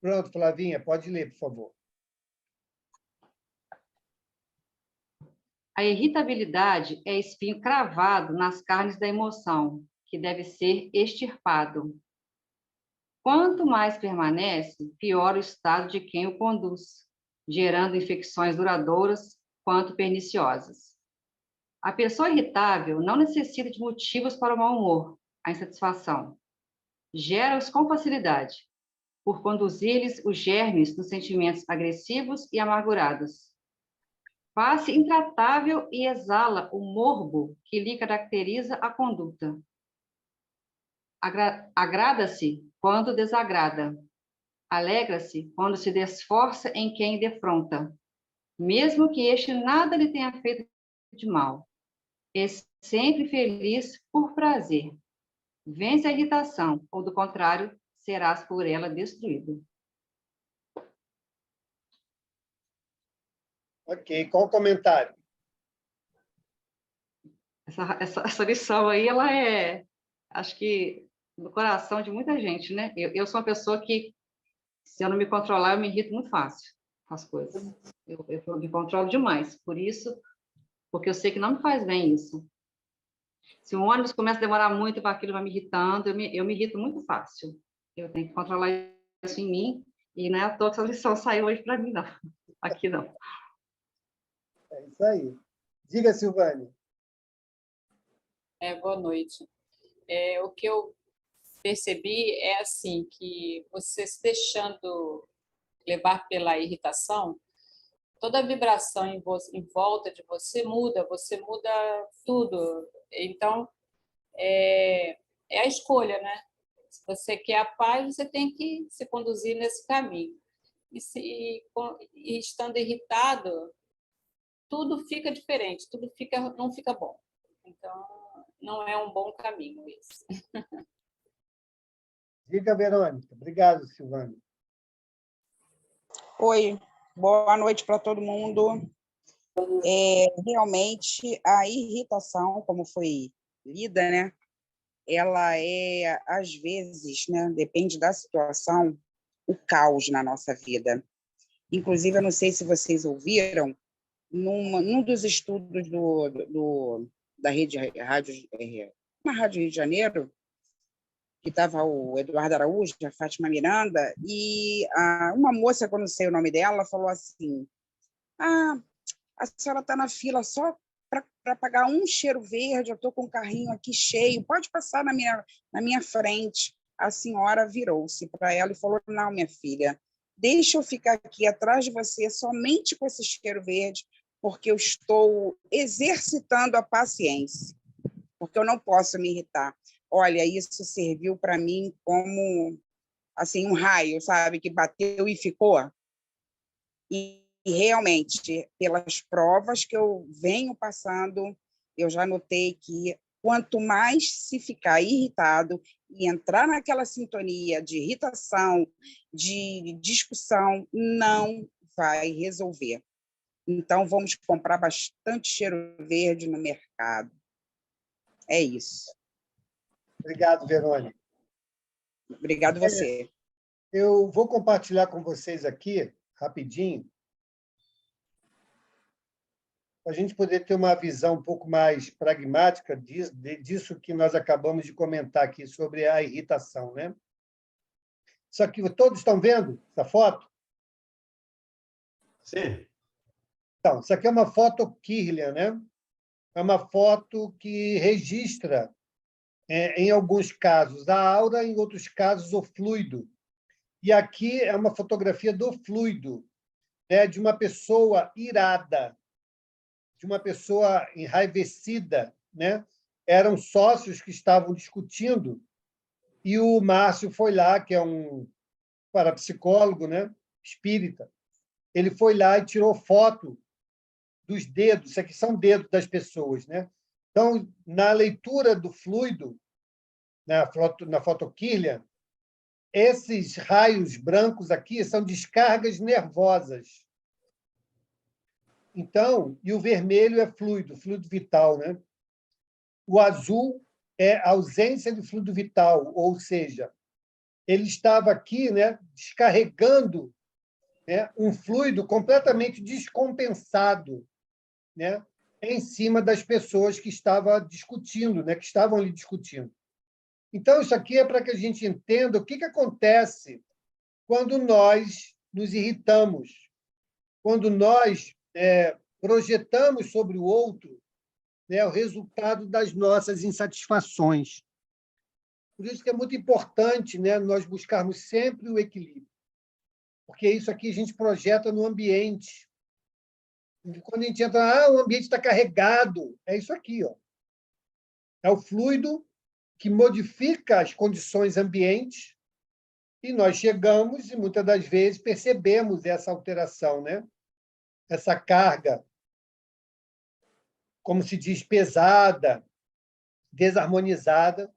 Pronto, Flavinha, pode ler, por favor. A irritabilidade é espinho cravado nas carnes da emoção, que deve ser extirpado. Quanto mais permanece, pior o estado de quem o conduz, gerando infecções duradouras quanto perniciosas. A pessoa irritável não necessita de motivos para o mau humor, a insatisfação. Gera-os com facilidade, por conduzir-lhes os germes dos sentimentos agressivos e amargurados. Faz-se intratável e exala o morbo que lhe caracteriza a conduta. Agrada-se quando desagrada. Alegra-se quando se desforça em quem defronta, mesmo que este nada lhe tenha feito de mal. É sempre feliz por prazer. Vence a irritação, ou do contrário, serás por ela destruído. Ok, qual o comentário? Essa lição aí, ela é, acho que, no coração de muita gente, né? Eu sou uma pessoa que, se eu não me controlar, eu me irrito muito fácil com as coisas. Eu me controlo demais, por isso, porque eu sei que não me faz bem isso. Se o ônibus começa a demorar muito para aquilo vai me irritando, eu me irrito muito fácil. Eu tenho que controlar isso em mim, e não é à toa que essa lição saiu hoje para mim, não. Aqui não. É isso aí. Diga, Silvânia. Boa noite. O que eu percebi é assim, que você se deixando levar pela irritação, toda a vibração em volta de você muda tudo. Então, é a escolha, né? Se você quer a paz, você tem que se conduzir nesse caminho. E estando irritado, tudo fica diferente, não fica bom. Então, não é um bom caminho isso. Diga, Verônica. Obrigado, Silvânia. Oi, boa noite para todo mundo. Realmente, a irritação, como foi lida, né? Ela é, às vezes, né, depende da situação, o caos na nossa vida. Inclusive, eu não sei se vocês ouviram, num dos estudos da rede rádio, uma rádio Rio de Janeiro, que estava o Eduardo Araújo, a Fátima Miranda, e uma moça, que eu não sei o nome dela, falou assim, a senhora está na fila só para pagar um cheiro verde, eu estou com o carrinho aqui cheio, pode passar na minha frente. A senhora virou-se para ela e falou, não, minha filha, deixa eu ficar aqui atrás de você somente com esse cheiro verde, porque eu estou exercitando a paciência, porque eu não posso me irritar. Olha, isso serviu para mim como assim, um raio, sabe, que bateu e ficou. E realmente, pelas provas que eu venho passando, eu já notei que quanto mais se ficar irritado e entrar naquela sintonia de irritação, de discussão, não vai resolver. Então, vamos comprar bastante cheiro verde no mercado. É isso. Obrigado, Verônica. Obrigado você. Eu vou compartilhar com vocês aqui, rapidinho, para a gente poder ter uma visão um pouco mais pragmática disso que nós acabamos de comentar aqui sobre a irritação, né? Isso aqui, todos estão vendo essa foto? Sim. Então, isso aqui é uma foto Kirlian, né? É uma foto que registra, em alguns casos, a aura, em outros casos, o fluido. E aqui é uma fotografia do fluido, né? De uma pessoa irada, de uma pessoa enraivecida, né? Eram sócios que estavam discutindo e o Márcio foi lá, que é um parapsicólogo, né? Espírita. Ele foi lá e tirou foto dos dedos, isso aqui são dedos das pessoas, né? Então, na leitura do fluido, na foto Kirlian, esses raios brancos aqui são descargas nervosas. Então, e o vermelho é fluido vital, né? O azul é ausência de fluido vital, ou seja, ele estava aqui, né, descarregando, né, um fluido completamente descompensado, né, em cima das pessoas que estavam discutindo, né, que estavam ali discutindo. Então, isso aqui é para que a gente entenda o que acontece quando nós nos irritamos, quando nós projetamos sobre o outro, né, o resultado das nossas insatisfações. Por isso que é muito importante, né, nós buscarmos sempre o equilíbrio, porque isso aqui a gente projeta no ambiente. Quando a gente entra, o ambiente está carregado, é isso aqui, ó. É o fluido que modifica as condições ambientes e nós chegamos e, muitas das vezes, percebemos essa alteração, né? Essa carga, como se diz, pesada, desarmonizada,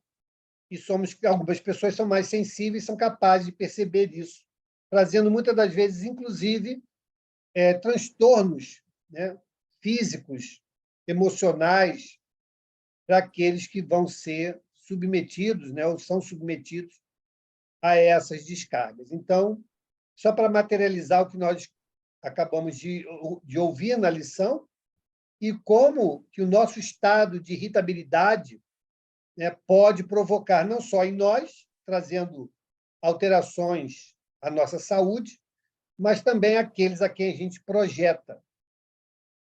e algumas pessoas são mais sensíveis, são capazes de perceber isso, trazendo, muitas das vezes, inclusive, transtornos, né? Físicos, emocionais, para aqueles que vão ser submetidos, né? Ou são submetidos a essas descargas. Então, só para materializar o que nós acabamos de ouvir na lição, e como que o nosso estado de irritabilidade, né, pode provocar, não só em nós, trazendo alterações à nossa saúde, mas também aqueles a quem a gente projeta.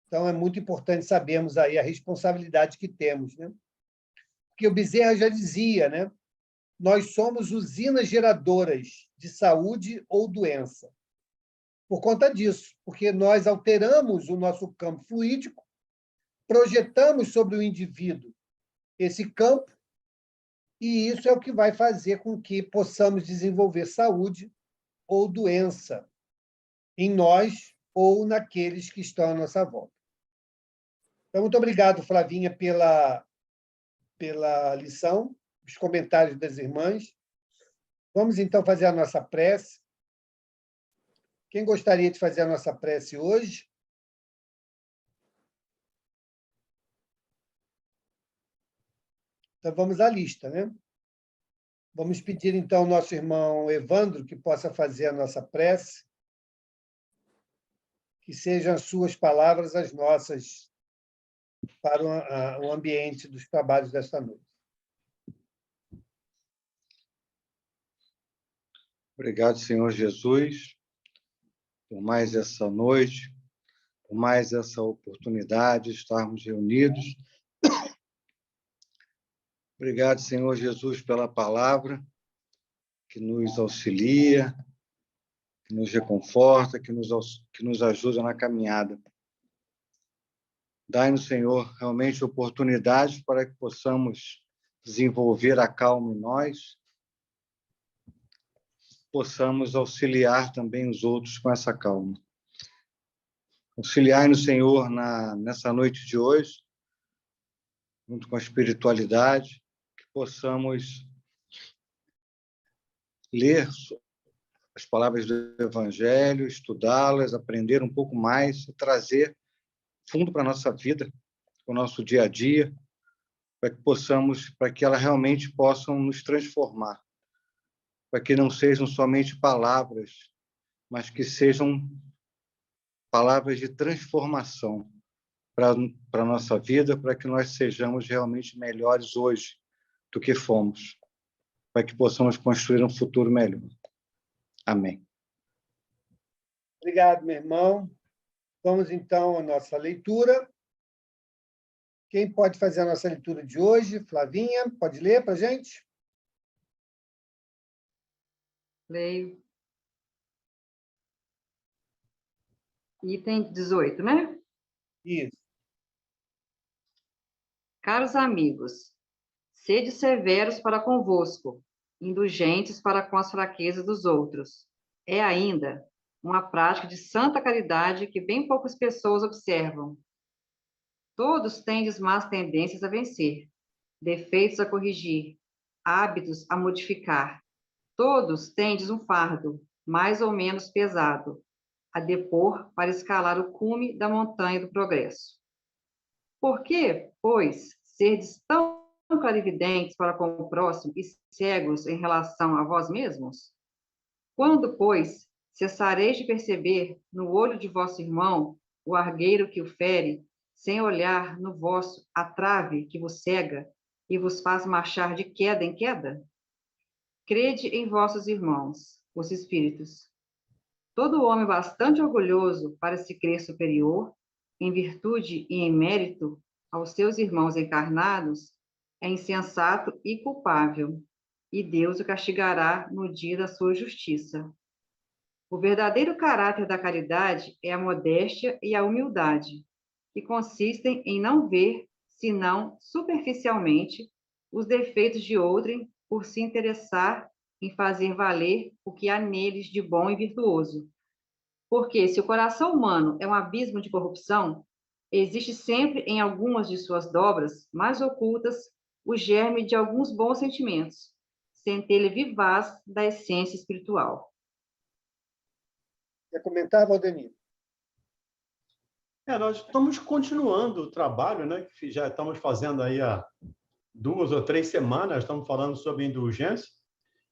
Então, é muito importante sabermos aí a responsabilidade que temos, né? Porque o Bezerra já dizia, né? Nós somos usinas geradoras de saúde ou doença. Por conta disso, porque nós alteramos o nosso campo fluídico, projetamos sobre o indivíduo esse campo, e isso é o que vai fazer com que possamos desenvolver saúde ou doença em nós ou naqueles que estão à nossa volta. Então, muito obrigado, Flavinha, pela lição, os comentários das irmãs. Vamos, então, fazer a nossa prece. Quem gostaria de fazer a nossa prece hoje? Então, vamos à lista, né? Vamos pedir, então, ao nosso irmão Evandro que possa fazer a nossa prece, que sejam as suas palavras as nossas para o ambiente dos trabalhos desta noite. Obrigado, Senhor Jesus, por mais essa noite, por mais essa oportunidade de estarmos reunidos. Obrigado, Senhor Jesus, pela palavra que nos auxilia, que nos reconforta, que nos ajuda na caminhada. Dai-nos, Senhor, realmente oportunidades para que possamos desenvolver a calma em nós, possamos auxiliar também os outros com essa calma. Auxiliai-nos, Senhor, nessa noite de hoje, junto com a espiritualidade, que possamos ler as palavras do Evangelho, estudá-las, aprender um pouco mais, trazer fundo para a nossa vida, para o nosso dia a dia, para que elas realmente possam nos transformar, para que não sejam somente palavras, mas que sejam palavras de transformação para a nossa vida, para que nós sejamos realmente melhores hoje do que fomos, para que possamos construir um futuro melhor. Amém. Obrigado, meu irmão. Vamos, então, à nossa leitura. Quem pode fazer a nossa leitura de hoje? Flavinha, pode ler para a gente? Leio. Item 18, né? Isso. Caros amigos, sede severos para convosco, indulgentes para com as fraquezas dos outros. É ainda uma prática de santa caridade que bem poucas pessoas observam. Todos tendes más tendências a vencer, defeitos a corrigir, hábitos a modificar. Todos tendes um fardo, mais ou menos pesado, a depor para escalar o cume da montanha do progresso. Por que, pois, serdes tão clarividentes para com o próximo e cegos em relação a vós mesmos? Quando, pois, cessareis de perceber no olho de vosso irmão o argueiro que o fere, sem olhar no vosso a trave que vos cega e vos faz marchar de queda em queda? Crede em vossos irmãos, os espíritos. Todo homem bastante orgulhoso para se crer superior, em virtude e em mérito aos seus irmãos encarnados, é insensato e culpável, e Deus o castigará no dia da sua justiça. O verdadeiro caráter da caridade é a modéstia e a humildade, que consistem em não ver, senão superficialmente, os defeitos de outrem por se interessar em fazer valer o que há neles de bom e virtuoso. Porque se o coração humano é um abismo de corrupção, existe sempre em algumas de suas dobras mais ocultas o germe de alguns bons sentimentos, centelha vivaz da essência espiritual. Quer comentar, Valdemir? Nós estamos continuando o trabalho, né, que já estamos fazendo aí há 2 ou 3 semanas, estamos falando sobre indulgência.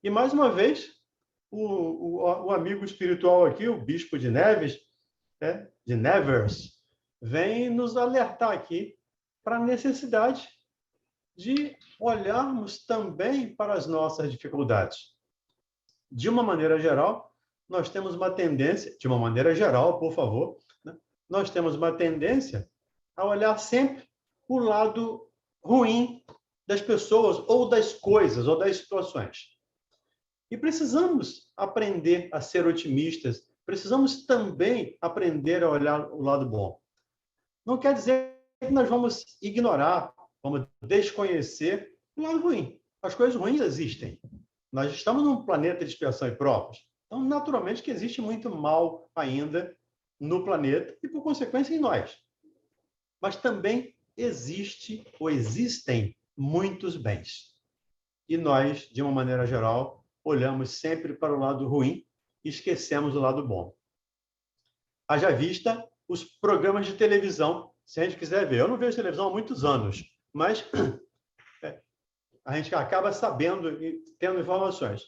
E, mais uma vez, o amigo espiritual aqui, o Bispo de Neves, de Nevers, vem nos alertar aqui para a necessidade de olharmos também para as nossas dificuldades. De uma maneira geral, nós temos uma tendência, de uma maneira geral, por favor, né? Nós temos uma tendência a olhar sempre o lado ruim das pessoas, ou das coisas, ou das situações. E precisamos aprender a ser otimistas, precisamos também aprender a olhar o lado bom. Não quer dizer que nós vamos ignorar, vamos desconhecer o lado ruim. As coisas ruins existem. Nós estamos num planeta de expiação e provas. Então, naturalmente, que existe muito mal ainda no planeta e, por consequência, em nós. Mas também existem muitos bens. E nós, de uma maneira geral, olhamos sempre para o lado ruim e esquecemos o lado bom. Haja vista os programas de televisão, se a gente quiser ver. Eu não vejo televisão há muitos anos, mas a gente acaba sabendo e tendo informações.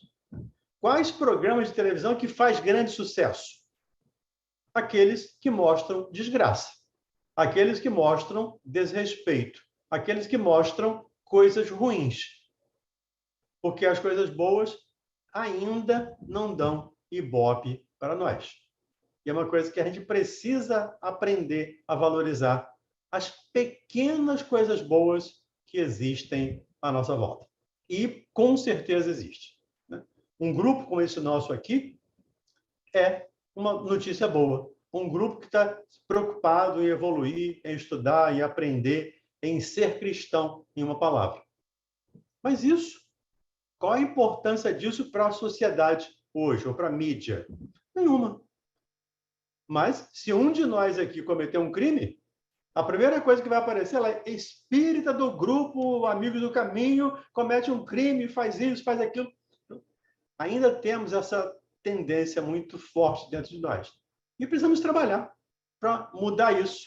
Quais programas de televisão que faz grande sucesso? Aqueles que mostram desgraça, aqueles que mostram desrespeito, aqueles que mostram coisas ruins. Porque as coisas boas ainda não dão ibope para nós. E é uma coisa que a gente precisa aprender a valorizar, as pequenas coisas boas que existem à nossa volta. E com certeza existe. Um grupo como esse nosso aqui é uma notícia boa. Um grupo que está preocupado em evoluir, em estudar, em aprender, em ser cristão, em uma palavra. Mas isso, qual a importância disso para a sociedade hoje, ou para a mídia? Nenhuma. Mas, se um de nós aqui cometer um crime, a primeira coisa que vai aparecer é espírita do grupo Amigos do Caminho, comete um crime, faz isso, faz aquilo. Ainda temos essa tendência muito forte dentro de nós. E precisamos trabalhar para mudar isso.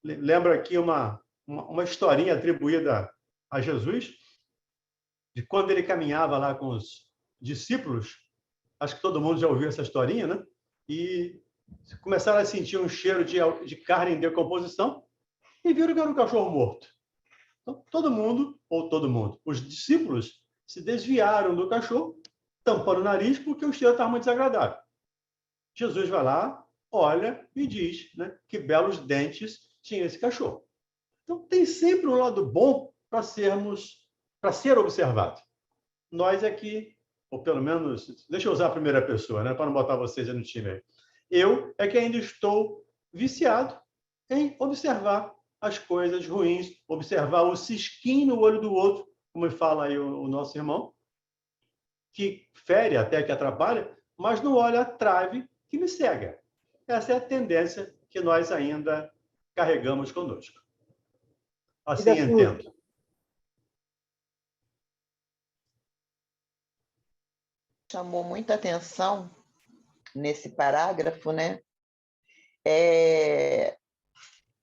Lembra aqui uma historinha atribuída a Jesus, de quando ele caminhava lá com os discípulos. Acho que todo mundo já ouviu essa historinha, né? E começaram a sentir um cheiro de carne em decomposição e viram que era um cachorro morto. Então, todo mundo, os discípulos se desviaram do cachorro, tampando o nariz, porque o cheiro estava muito desagradável. Jesus vai lá, olha e diz, né, que belos dentes tinha esse cachorro. Então, tem sempre um lado bom para ser observado. Nós aqui, ou pelo menos, deixa eu usar a primeira pessoa, né, para não botar vocês no time aí. Eu é que ainda estou viciado em observar as coisas ruins, observar o cisquinho no olho do outro, como fala aí o nosso irmão, que fere até que atrapalha, mas não olha a trave que me cega. Essa é a tendência que nós ainda carregamos conosco. Assim entendo. Chamou muita atenção nesse parágrafo, né?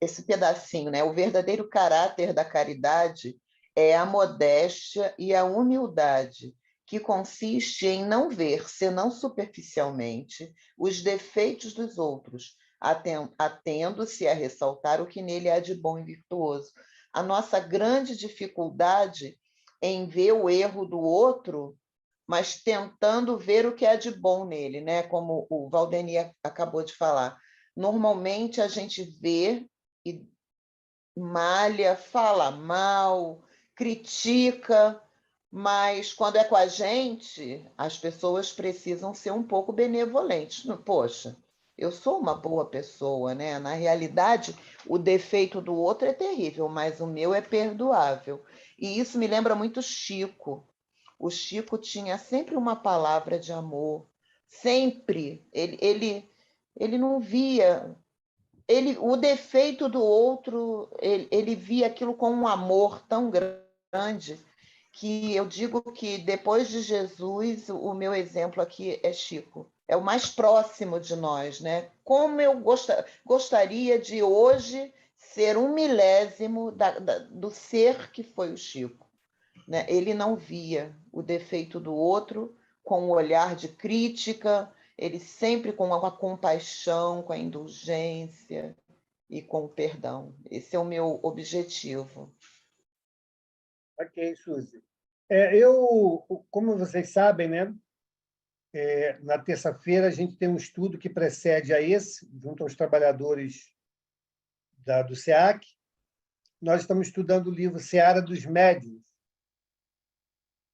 Esse pedacinho, né? O verdadeiro caráter da caridade é a modéstia e a humildade, que consiste em não ver, senão superficialmente, os defeitos dos outros, atendo-se a ressaltar o que nele há de bom e virtuoso. A nossa grande dificuldade em ver o erro do outro, mas tentando ver o que há de bom nele, né? Como o Valdemir acabou de falar. Normalmente a gente vê e malha, fala mal, critica, mas quando é com a gente, as pessoas precisam ser um pouco benevolentes. Poxa, eu sou uma boa pessoa, né? Na realidade, o defeito do outro é terrível, mas o meu é perdoável. E isso me lembra muito Chico. O Chico tinha sempre uma palavra de amor, sempre. Ele não via o defeito do outro, ele via aquilo com um amor tão grande que eu digo que depois de Jesus, o meu exemplo aqui é Chico. É o mais próximo de nós, né? Como eu gostaria de hoje ser um milésimo do ser que foi o Chico, né? Ele não via o defeito do outro com um olhar de crítica, ele sempre com a compaixão, com a indulgência e com o perdão. Esse é o meu objetivo. Ok, Suzy. Como vocês sabem, né? Na terça-feira a gente tem um estudo que precede a esse, junto aos trabalhadores do SEAC. Nós estamos estudando o livro Seara dos Médiuns.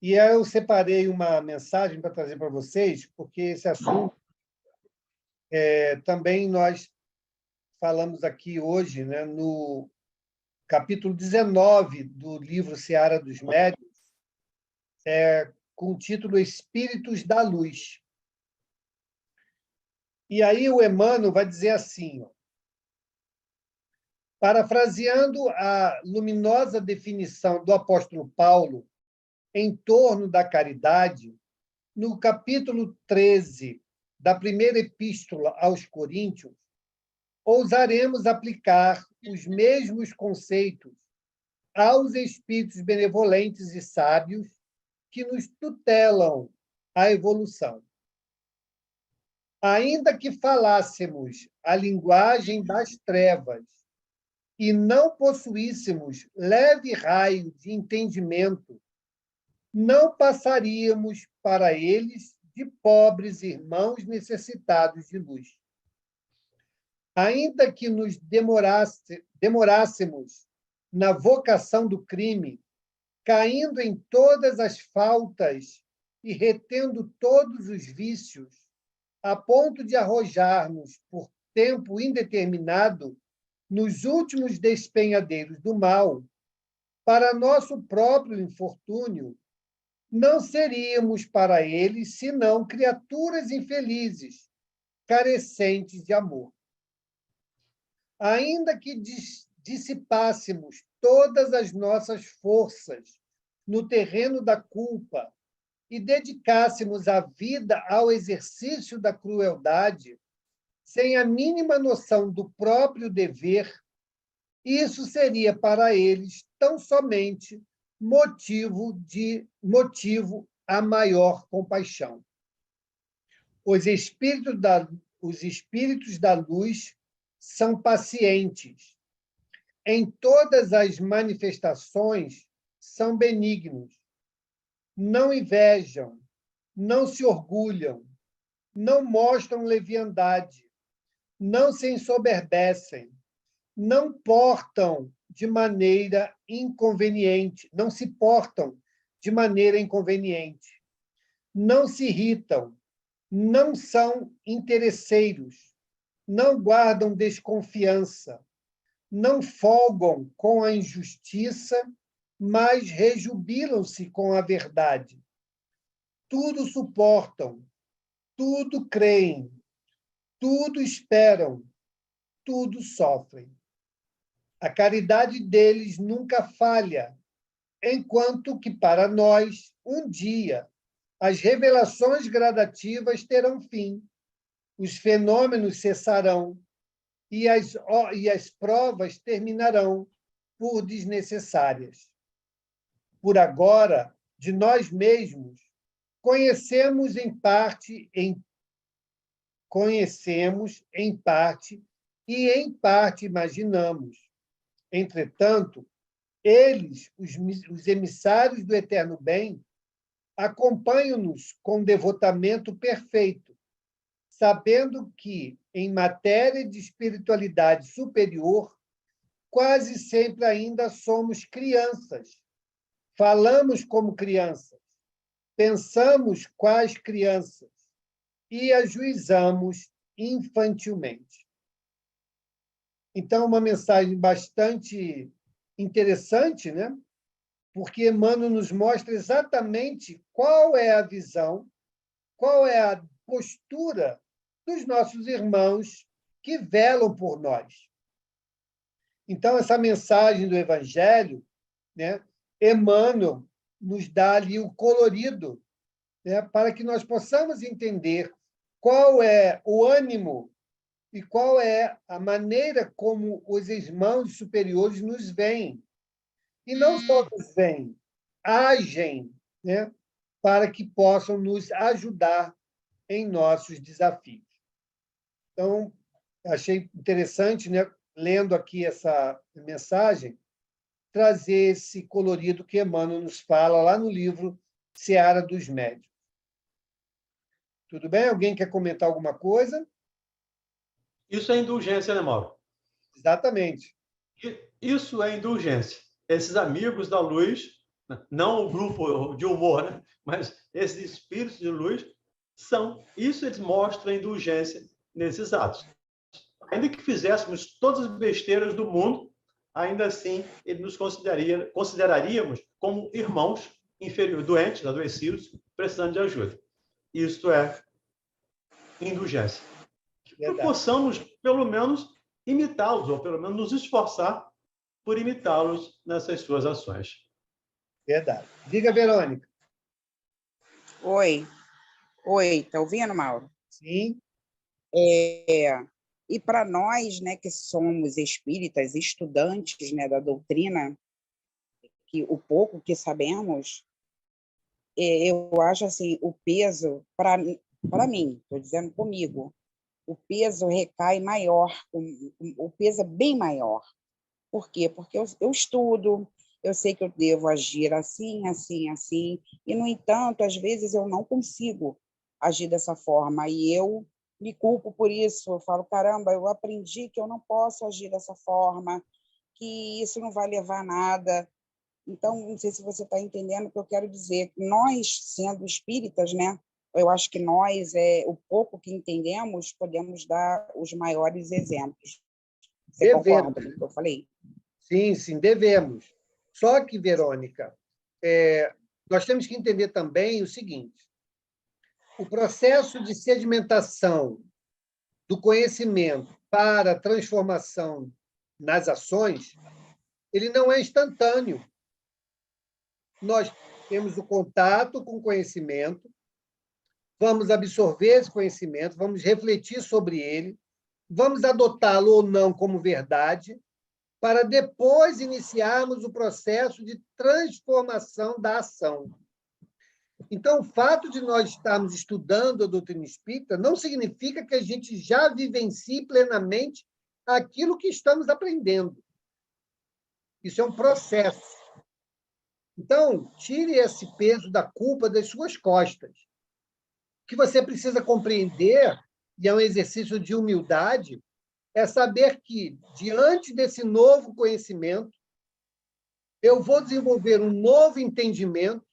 E aí eu separei uma mensagem para trazer para vocês, porque esse assunto também nós falamos aqui hoje, né, no capítulo 19 do livro Seara dos Médiuns, com o título Espíritos da Luz. E aí o Emmanuel vai dizer assim, ó, parafraseando a luminosa definição do apóstolo Paulo em torno da caridade, no capítulo 13 da primeira epístola aos Coríntios, ousaremos aplicar os mesmos conceitos aos espíritos benevolentes e sábios que nos tutelam a evolução. Ainda que falássemos a linguagem das trevas e não possuíssemos leve raio de entendimento, não passaríamos para eles de pobres irmãos necessitados de luz. Ainda que nos demorássemos na vocação do crime, caindo em todas as faltas e retendo todos os vícios, a ponto de arrojar-nos por tempo indeterminado nos últimos despenhadeiros do mal, para nosso próprio infortúnio, não seríamos para eles senão criaturas infelizes, carecentes de amor. Ainda que dissipássemos todas as nossas forças no terreno da culpa e dedicássemos a vida ao exercício da crueldade, sem a mínima noção do próprio dever, isso seria para eles tão somente motivo a maior compaixão. Os espíritos da luz são pacientes. Em todas as manifestações, são benignos. Não invejam, não se orgulham, não mostram leviandade, não se ensoberbecem, não portam de maneira inconveniente, não se portam de maneira inconveniente, não se irritam, não são interesseiros, não guardam desconfiança, não folgam com a injustiça, mas rejubilam-se com a verdade. Tudo suportam, tudo creem, tudo esperam, tudo sofrem. A caridade deles nunca falha, enquanto que, para nós, um dia, as revelações gradativas terão fim, os fenômenos cessarão e as provas terminarão por desnecessárias. por agora, de nós mesmos, conhecemos em parte e em parte imaginamos. Entretanto, eles, os emissários do eterno bem, acompanham-nos com devotamento perfeito, sabendo que, em matéria de espiritualidade superior, quase sempre ainda somos crianças. Falamos como crianças, pensamos quais crianças e ajuizamos infantilmente. Então, uma mensagem bastante interessante, né? Porque Emmanuel nos mostra exatamente qual é a visão, qual é a postura dos nossos irmãos que velam por nós. Então, essa mensagem do Evangelho, né, Emmanuel nos dá ali o colorido, né, para que nós possamos entender qual é o ânimo e qual é a maneira como os irmãos superiores nos veem. E não só nos veem, agem, né, para que possam nos ajudar em nossos desafios. Então, achei interessante, né, lendo aqui essa mensagem, trazer esse colorido que Emmanuel nos fala lá no livro Seara dos Médiuns. Tudo bem? Alguém quer comentar alguma coisa? Isso é indulgência, né, Mauro? Exatamente. Isso é indulgência. Esses amigos da luz, não o grupo de humor, né? Mas esses espíritos de luz isso eles mostram a indulgência nesses atos. Ainda que fizéssemos todas as besteiras do mundo, ainda assim, ele nos consideraríamos como irmãos inferiores, doentes, adoecidos, precisando de ajuda. Isto é indulgência. Que possamos, pelo menos, imitá-los, ou pelo menos nos esforçar por imitá-los nessas suas ações. Verdade. Diga, Verônica. Oi, tá ouvindo, Mauro? Sim. E para nós, né, que somos espíritas, estudantes, né, da doutrina, que o pouco que sabemos, eu acho assim, o peso, para mim, estou dizendo comigo, o peso recai maior, o peso é bem maior. Por quê? Porque eu estudo, eu sei que eu devo agir assim, assim, assim, e, no entanto, às vezes eu não consigo agir dessa forma, e eu me culpo por isso. Eu falo, caramba, eu aprendi que eu não posso agir dessa forma, que isso não vai levar a nada. Então, não sei se você está entendendo o que eu quero dizer. Nós, sendo espíritas, né, eu acho que nós, o pouco que entendemos, podemos dar os maiores exemplos. Você concorda com o que eu falei? Sim, sim, devemos. Só que, Verônica, nós temos que entender também o seguinte: o processo de sedimentação do conhecimento para a transformação nas ações, ele não é instantâneo. Nós temos o contato com o conhecimento, vamos absorver esse conhecimento, vamos refletir sobre ele, vamos adotá-lo ou não como verdade, para depois iniciarmos o processo de transformação da ação. Então, o fato de nós estarmos estudando a doutrina espírita não significa que a gente já vivencie plenamente aquilo que estamos aprendendo. Isso é um processo. Então, tire esse peso da culpa das suas costas. O que você precisa compreender, e é um exercício de humildade, é saber que, diante desse novo conhecimento, eu vou desenvolver um novo entendimento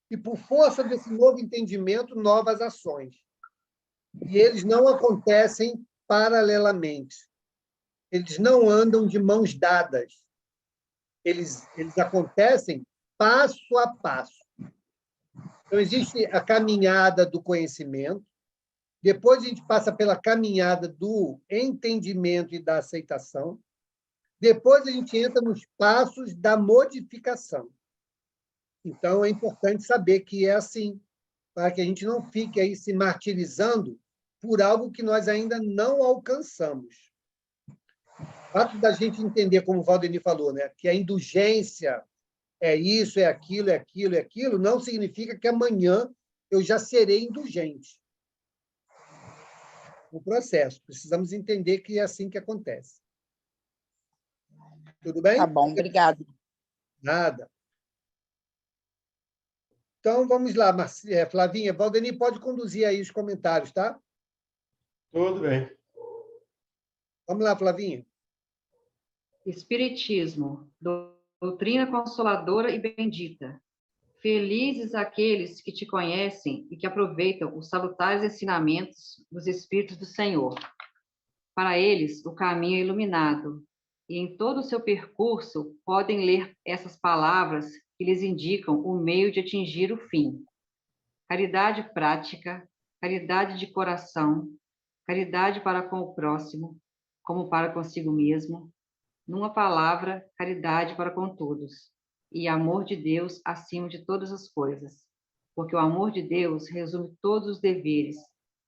e, por força desse novo entendimento, novas ações. E eles não acontecem paralelamente. Eles não andam de mãos dadas. Eles acontecem passo a passo. Então, existe a caminhada do conhecimento, depois a gente passa pela caminhada do entendimento e da aceitação, depois a gente entra nos passos da modificação. Então, é importante saber que é assim, para que a gente não fique aí se martirizando por algo que nós ainda não alcançamos. O fato da gente entender, como o Valdemir falou, né, que a indulgência é isso, é aquilo, é aquilo, é aquilo, não significa que amanhã eu já serei indulgente. O processo. Precisamos entender que é assim que acontece. Tudo bem? Tá bom, obrigado. Nada. Então, vamos lá, Flavinha. Valdeni, pode conduzir aí os comentários, tá? Tudo bem. Vamos lá, Flavinha. Espiritismo, doutrina consoladora e bendita. Felizes aqueles que te conhecem e que aproveitam os salutares ensinamentos dos Espíritos do Senhor. Para eles, o caminho é iluminado, e em todo o seu percurso podem ler essas palavras que lhes indicam o meio de atingir o fim. Caridade prática, caridade de coração, caridade para com o próximo, como para consigo mesmo. Numa palavra, caridade para com todos. E amor de Deus acima de todas as coisas, porque o amor de Deus resume todos os deveres,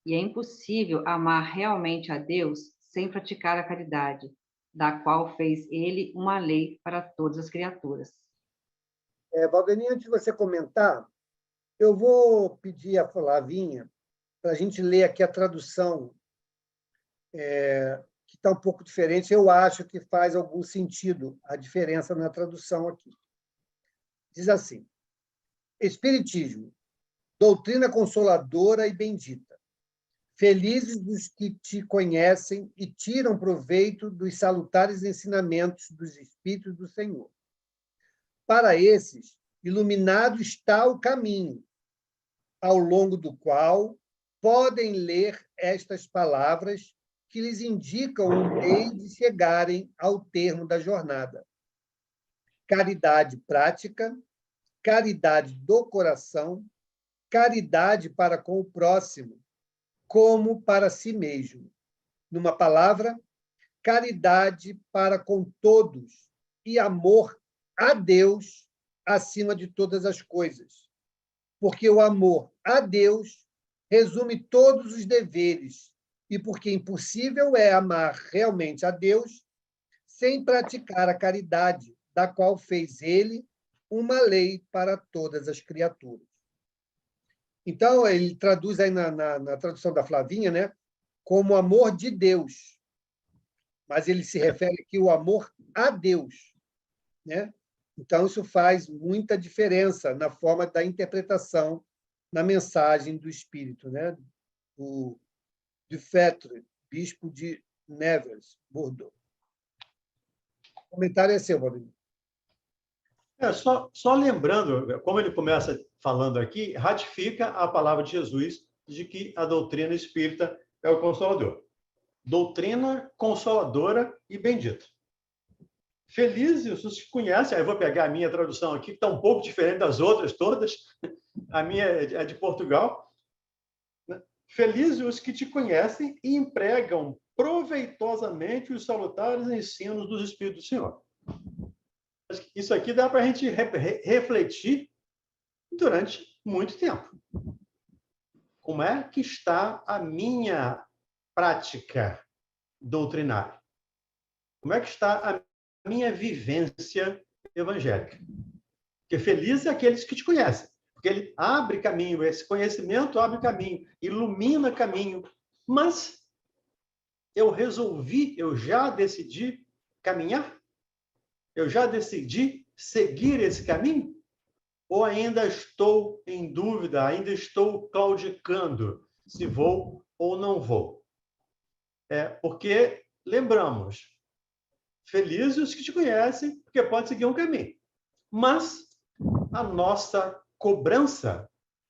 e é impossível amar realmente a Deus sem praticar a caridade, da qual fez ele uma lei para todas as criaturas. Valdeni, antes de você comentar, eu vou pedir a Flavinha para a gente ler aqui a tradução, que está um pouco diferente. Eu acho que faz algum sentido a diferença na tradução aqui. Diz assim: Espiritismo, doutrina consoladora e bendita. Felizes os que te conhecem e tiram proveito dos salutares ensinamentos dos Espíritos do Senhor. Para esses, iluminado está o caminho, ao longo do qual podem ler estas palavras que lhes indicam o meio de chegarem ao termo da jornada. Caridade prática, caridade do coração, caridade para com o próximo, como para si mesmo. Numa palavra, caridade para com todos e amor a Deus acima de todas as coisas. Porque o amor a Deus resume todos os deveres e porque impossível é amar realmente a Deus sem praticar a caridade, da qual fez ele uma lei para todas as criaturas. Então, ele traduz aí na tradução da Flavinha, né, como amor de Deus, mas ele se refere aqui ao amor a Deus, né? Então, isso faz muita diferença na forma da interpretação na mensagem do Espírito, né? Do Dufetre, bispo de Nevers, Bordeaux. O comentário é seu, Valdir. Só lembrando, como ele começa falando aqui, ratifica a palavra de Jesus de que a doutrina espírita é o Consolador. Doutrina consoladora e bendita. Felizes os que conhecem, aí eu vou pegar a minha tradução aqui, que está um pouco diferente das outras todas, a minha é de Portugal. Felizes os que te conhecem e empregam proveitosamente os salutares ensinos dos Espíritos do Senhor. Isso aqui dá para a gente refletir durante muito tempo. Como é que está a minha prática doutrinária? Como é que está a minha vivência evangélica? Porque felizes é aqueles que te conhecem, porque ele abre caminho, esse conhecimento abre caminho, ilumina caminho, mas eu já decidi caminhar? Eu já decidi seguir esse caminho? Ou ainda estou em dúvida, ainda estou claudicando se vou ou não vou? Porque, lembramos, felizes os que te conhecem, porque pode seguir um caminho. Mas a nossa cobrança,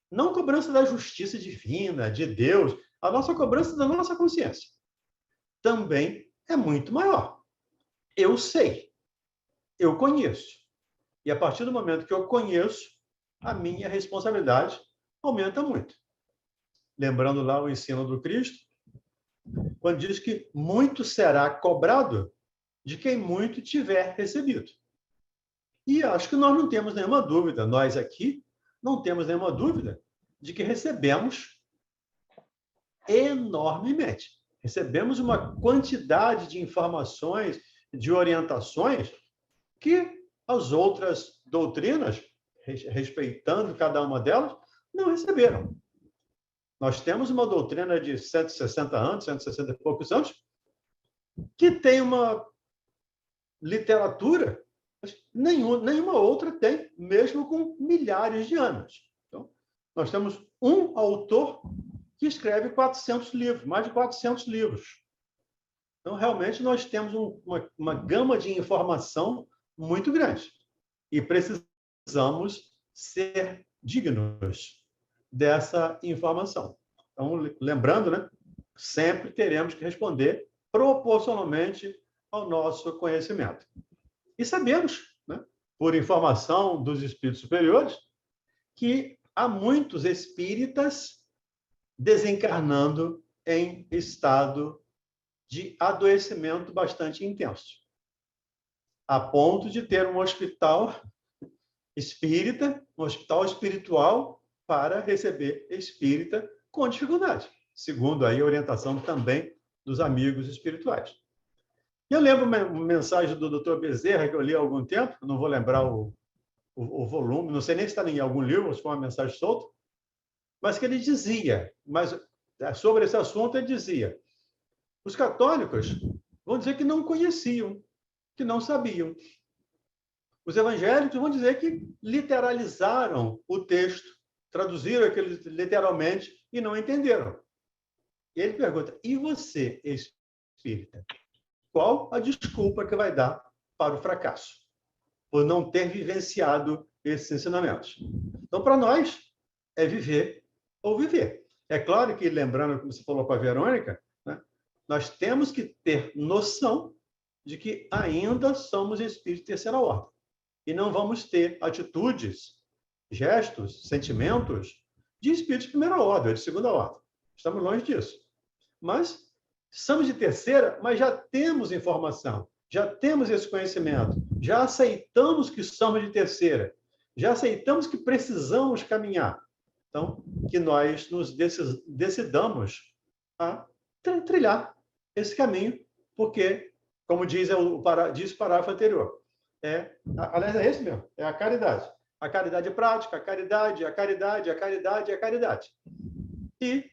não cobrança da justiça divina, de Deus, a nossa cobrança da nossa consciência, também é muito maior. Eu sei. Eu conheço. E a partir do momento que eu conheço, a minha responsabilidade aumenta muito. Lembrando lá o ensino do Cristo, quando diz que muito será cobrado de quem muito tiver recebido. E acho que nós não temos nenhuma dúvida, nós aqui não temos nenhuma dúvida de que recebemos enormemente. Recebemos uma quantidade de informações, de orientações, que as outras doutrinas, respeitando cada uma delas, não receberam. Nós temos uma doutrina de 160 anos, 160 e poucos anos, que tem uma literatura, nenhuma outra tem, mesmo com milhares de anos. Então, nós temos um autor que escreve 400 livros, mais de 400 livros. Então, realmente, nós temos uma gama de informação muito grande. E precisamos ser dignos dessa informação. Então, lembrando, né, sempre teremos que responder proporcionalmente ao nosso conhecimento. E sabemos, né, por informação dos espíritos superiores, que há muitos espíritas desencarnando em estado de adoecimento bastante intenso, a ponto de ter um hospital espírita, um hospital espiritual para receber espírita com dificuldade, segundo aí a orientação também dos amigos espirituais. E eu lembro uma mensagem do Dr. Bezerra, que eu li há algum tempo, não vou lembrar o volume, não sei nem se está em algum livro, se foi uma mensagem solta, mas que ele dizia, sobre esse assunto ele dizia, os católicos vão dizer que não conheciam, que não sabiam. Os evangélicos vão dizer que literalizaram o texto, traduziram aquilo literalmente e não entenderam. E ele pergunta, e você, espírita? Qual a desculpa que vai dar para o fracasso? Por não ter vivenciado esses ensinamentos. Então, para nós, é viver ou viver. É claro que, lembrando, como você falou com a Verônica, né, nós temos que ter noção de que ainda somos espíritos de terceira ordem. E não vamos ter atitudes, gestos, sentimentos de espíritos de primeira ordem, de segunda ordem. Estamos longe disso. Mas somos de terceira, mas já temos informação, já temos esse conhecimento, já aceitamos que somos de terceira, já aceitamos que precisamos caminhar. Então, que nós nos decidamos a trilhar esse caminho, porque, como diz o parágrafo anterior, aliás, é esse mesmo, é a caridade. A caridade prática, a caridade, a caridade, a caridade, a caridade. E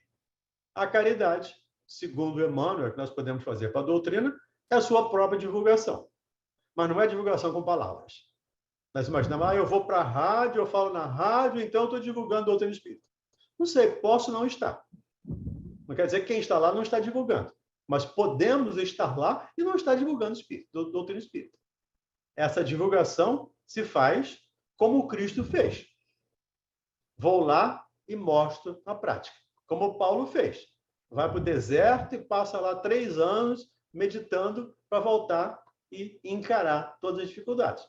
a caridade, segundo Emmanuel, que nós podemos fazer para a doutrina, é a sua própria divulgação. Mas não é divulgação com palavras. Nós imaginamos, eu vou para a rádio, eu falo na rádio, então estou divulgando a doutrina espírita. Não sei, posso não estar. Não quer dizer que quem está lá não está divulgando. Mas podemos estar lá e não estar divulgando doutrina espírita. Essa divulgação se faz como o Cristo fez. Vou lá e mostro na prática. Como o Paulo fez. Vai para o deserto e passa lá 3 anos meditando para voltar e encarar todas as dificuldades.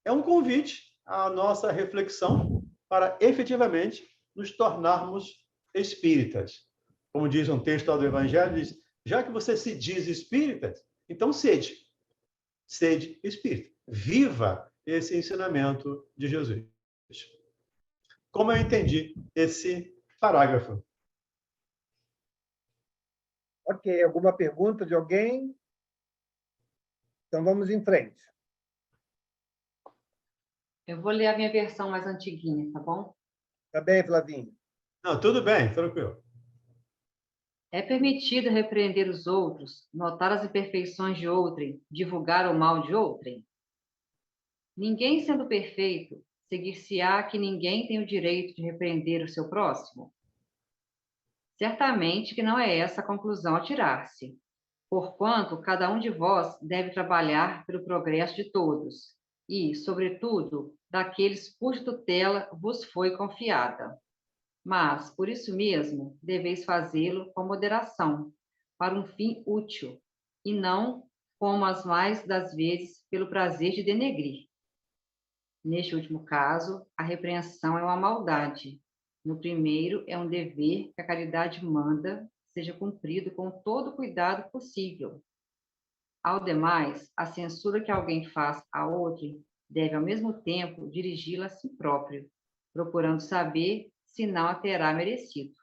É um convite à nossa reflexão para efetivamente nos tornarmos espíritas. Como diz um texto do Evangelho, diz, já que você se diz espírita, então sede espírita. Viva esse ensinamento de Jesus. Como eu entendi esse parágrafo? Ok, alguma pergunta de alguém? Então vamos em frente. Eu vou ler a minha versão mais antiguinha, tá bom? Tá bem, Flavinho? Não, tudo bem, tranquilo. É permitido repreender os outros, notar as imperfeições de outrem, divulgar o mal de outrem? Ninguém sendo perfeito, seguir-se-á que ninguém tem o direito de repreender o seu próximo? Certamente que não é essa a conclusão a tirar-se, porquanto cada um de vós deve trabalhar pelo progresso de todos, e, sobretudo, daqueles cuja tutela vos foi confiada. Mas, por isso mesmo, deveis fazê-lo com moderação, para um fim útil, e não, como as mais das vezes, pelo prazer de denegrir. Neste último caso, a repreensão é uma maldade. No primeiro, é um dever que a caridade manda seja cumprido com todo o cuidado possível. Ao demais, a censura que alguém faz a outro deve, ao mesmo tempo, dirigi-la a si próprio, procurando saber se não a terá merecido.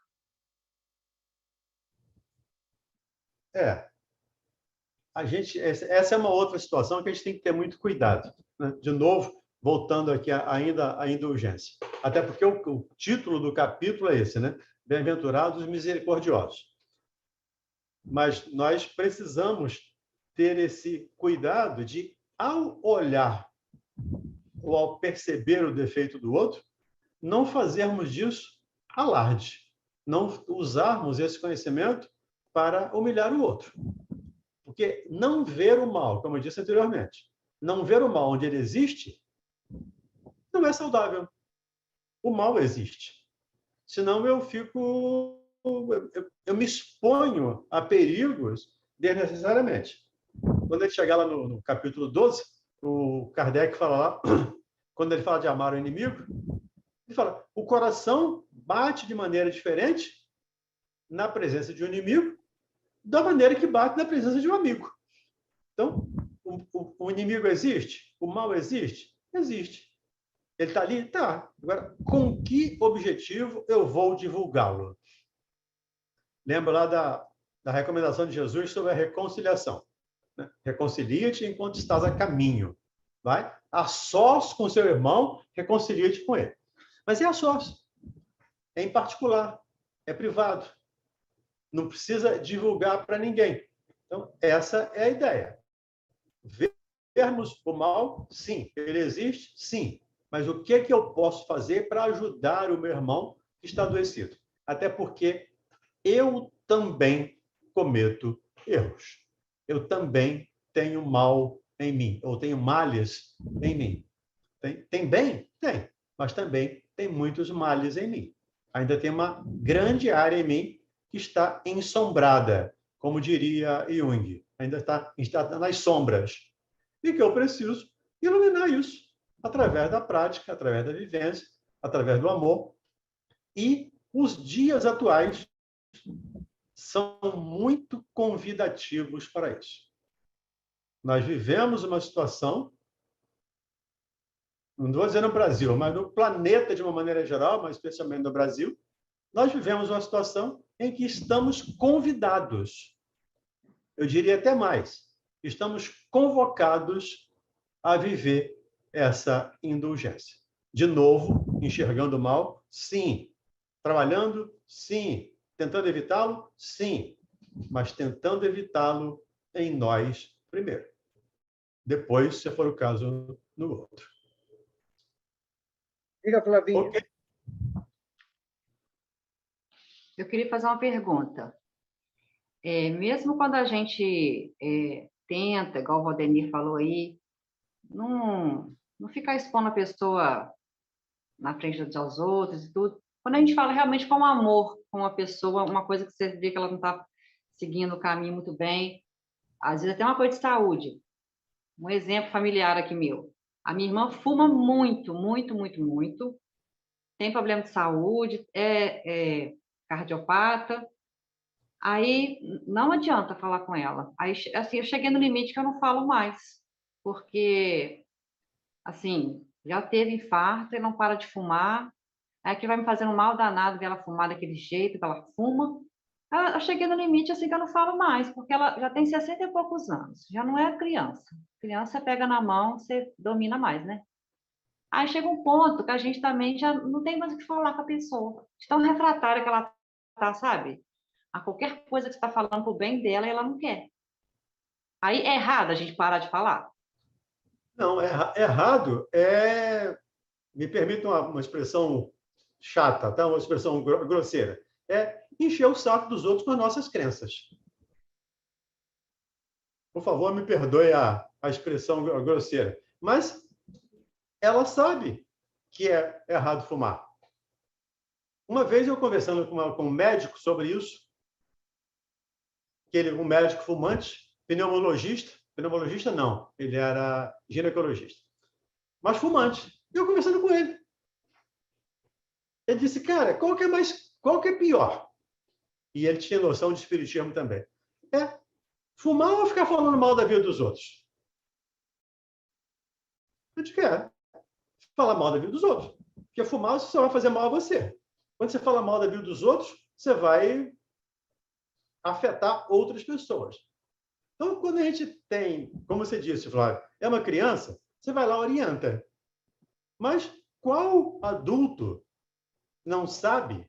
Essa é uma outra situação que a gente tem que ter muito cuidado. né? De novo, voltando aqui ainda à indulgência. Até porque o título do capítulo é esse, né? Bem-aventurados os misericordiosos. Mas nós precisamos ter esse cuidado de, ao olhar ou ao perceber o defeito do outro, não fazermos disso alarde, não usarmos esse conhecimento para humilhar o outro. Porque não ver o mal, como eu disse anteriormente, não ver o mal onde ele existe, não é saudável. O mal existe. Senão eu me exponho a perigos desnecessariamente. Quando ele chegar lá no capítulo 12, o Kardec fala lá, quando ele fala de amar o inimigo, ele fala, o coração bate de maneira diferente na presença de um inimigo da maneira que bate na presença de um amigo. Então, o inimigo existe? O mal existe? Existe. Ele está ali? Tá. Agora, com que objetivo eu vou divulgá-lo? Lembra lá da recomendação de Jesus sobre a reconciliação. Né? Reconcilia-te enquanto estás a caminho. Vai? A sós com seu irmão, reconcilia-te com ele. Mas é a sós. É em particular. É privado. Não precisa divulgar para ninguém. Então, essa é a ideia. Vermos o mal, sim. Ele existe? Sim. Mas o que é que eu posso fazer para ajudar o meu irmão que está adoecido? Até porque eu também cometo erros. Eu também tenho mal em mim, ou tenho males em mim. Tem bem? Tem. Mas também tem muitos males em mim. Ainda tem uma grande área em mim que está ensombrada, como diria Jung. Ainda está nas sombras. E que eu preciso iluminar isso através da prática, através da vivência, através do amor. E os dias atuais são muito convidativos para isso. Nós vivemos uma situação, não vou dizer no Brasil, mas no planeta de uma maneira geral, mas especialmente no Brasil, nós vivemos uma situação em que estamos convidados, eu diria até mais, estamos convocados a viver essa indulgência. De novo, enxergando o mal? Sim. Trabalhando? Sim. Tentando evitá-lo? Sim. Mas tentando evitá-lo em nós primeiro. Depois, se for o caso, no outro. Diga, Flavinho. Okay. Eu queria fazer uma pergunta. Mesmo quando a gente tenta, igual o Valdemir falou aí, não ficar expondo a pessoa na frente dos outros e tudo. Quando a gente fala realmente com amor com uma pessoa, uma coisa que você vê que ela não está seguindo o caminho muito bem, às vezes até uma coisa de saúde. Um exemplo familiar aqui meu. A minha irmã fuma muito, muito, muito, muito. Tem problema de saúde, é cardiopata. Aí não adianta falar com ela. Aí, assim, eu cheguei no limite que eu não falo mais. Porque, assim, já teve infarto e não para de fumar. Aí que vai me fazendo mal danado ver ela fumar daquele jeito que ela fuma. Eu cheguei no limite assim que eu não falo mais, porque ela já tem 60 e poucos anos, já não é criança. Criança pega na mão, você domina mais, né? Aí chega um ponto que a gente também já não tem mais o que falar com a pessoa. De tão refratária que ela tá, sabe? A qualquer coisa que você está falando pro bem dela, ela não quer. Aí é errado a gente parar de falar? Não, errado é... Me permita uma expressão chata, tá? Uma expressão grosseira. É encher o saco dos outros com as nossas crenças. Por favor, me perdoe a expressão grosseira. Mas ela sabe que é errado fumar. Uma vez eu conversando com um médico sobre isso, um médico fumante, pneumologista não, ele era ginecologista, mas fumante. E eu conversando com ele. Ele disse, cara, qual que é pior? E ele tinha noção de espiritismo também. Fumar ou ficar falando mal da vida dos outros? Eu disse, falar mal da vida dos outros. Porque fumar só vai fazer mal a você. Quando você fala mal da vida dos outros, você vai afetar outras pessoas. Então, quando a gente tem, como você disse, Flávio, é uma criança, você vai lá, orienta. Mas qual adulto não sabe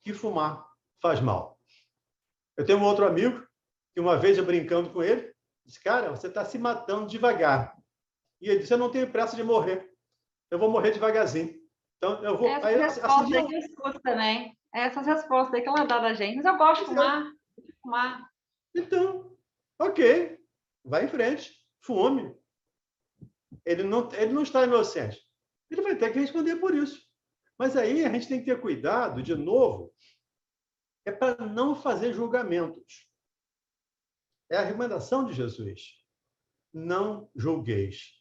que fumar faz mal? Eu tenho um outro amigo, que uma vez eu brincando com ele, disse, cara, você está se matando devagar. E ele disse, eu não tenho pressa de morrer. Eu vou morrer devagarzinho. Então, eu vou... Essa resposta aí que eu escuto também. Essas respostas aí que ela dá da gente. Mas eu gosto de fumar. Então, ok. Vai em frente. Fume. Ele não está inocente. Ele vai ter que responder por isso. Mas aí a gente tem que ter cuidado, de novo, é para não fazer julgamentos. É a recomendação de Jesus. Não julgueis.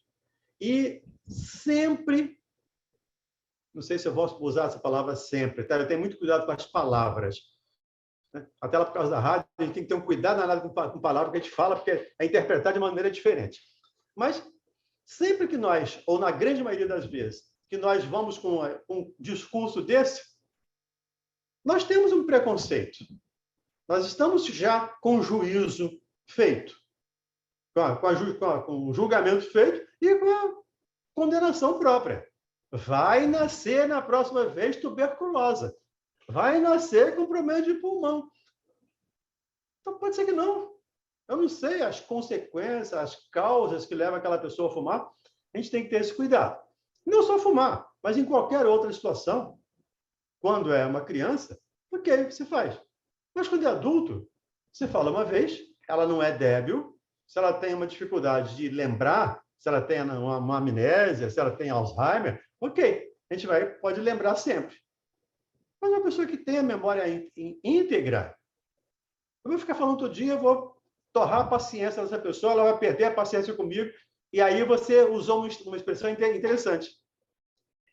E sempre, não sei se eu posso usar essa palavra sempre, tá? Eu tenho muito cuidado com as palavras. Né? Até lá por causa da rádio, a gente tem que ter um cuidado danado com palavras que a gente fala, porque é interpretar de maneira diferente. Mas sempre que nós, ou na grande maioria das vezes, que nós vamos com um discurso desse, nós temos um preconceito. Nós estamos já com o juízo feito, com o julgamento feito e com a condenação própria. Vai nascer na próxima vez tuberculosa. Vai nascer com problema de pulmão. Então, pode ser que não. Eu não sei as consequências, as causas que levam aquela pessoa a fumar. A gente tem que ter esse cuidado. Não só fumar, mas em qualquer outra situação, quando é uma criança, ok, você faz. Mas quando é adulto, você fala uma vez, ela não é débil, se ela tem uma dificuldade de lembrar, se ela tem uma amnésia, se ela tem Alzheimer, ok, a gente pode lembrar sempre. Mas uma pessoa que tem a memória íntegra, eu vou ficar falando todo dia, eu vou torrar a paciência dessa pessoa, ela vai perder a paciência comigo, e aí você usou uma expressão interessante.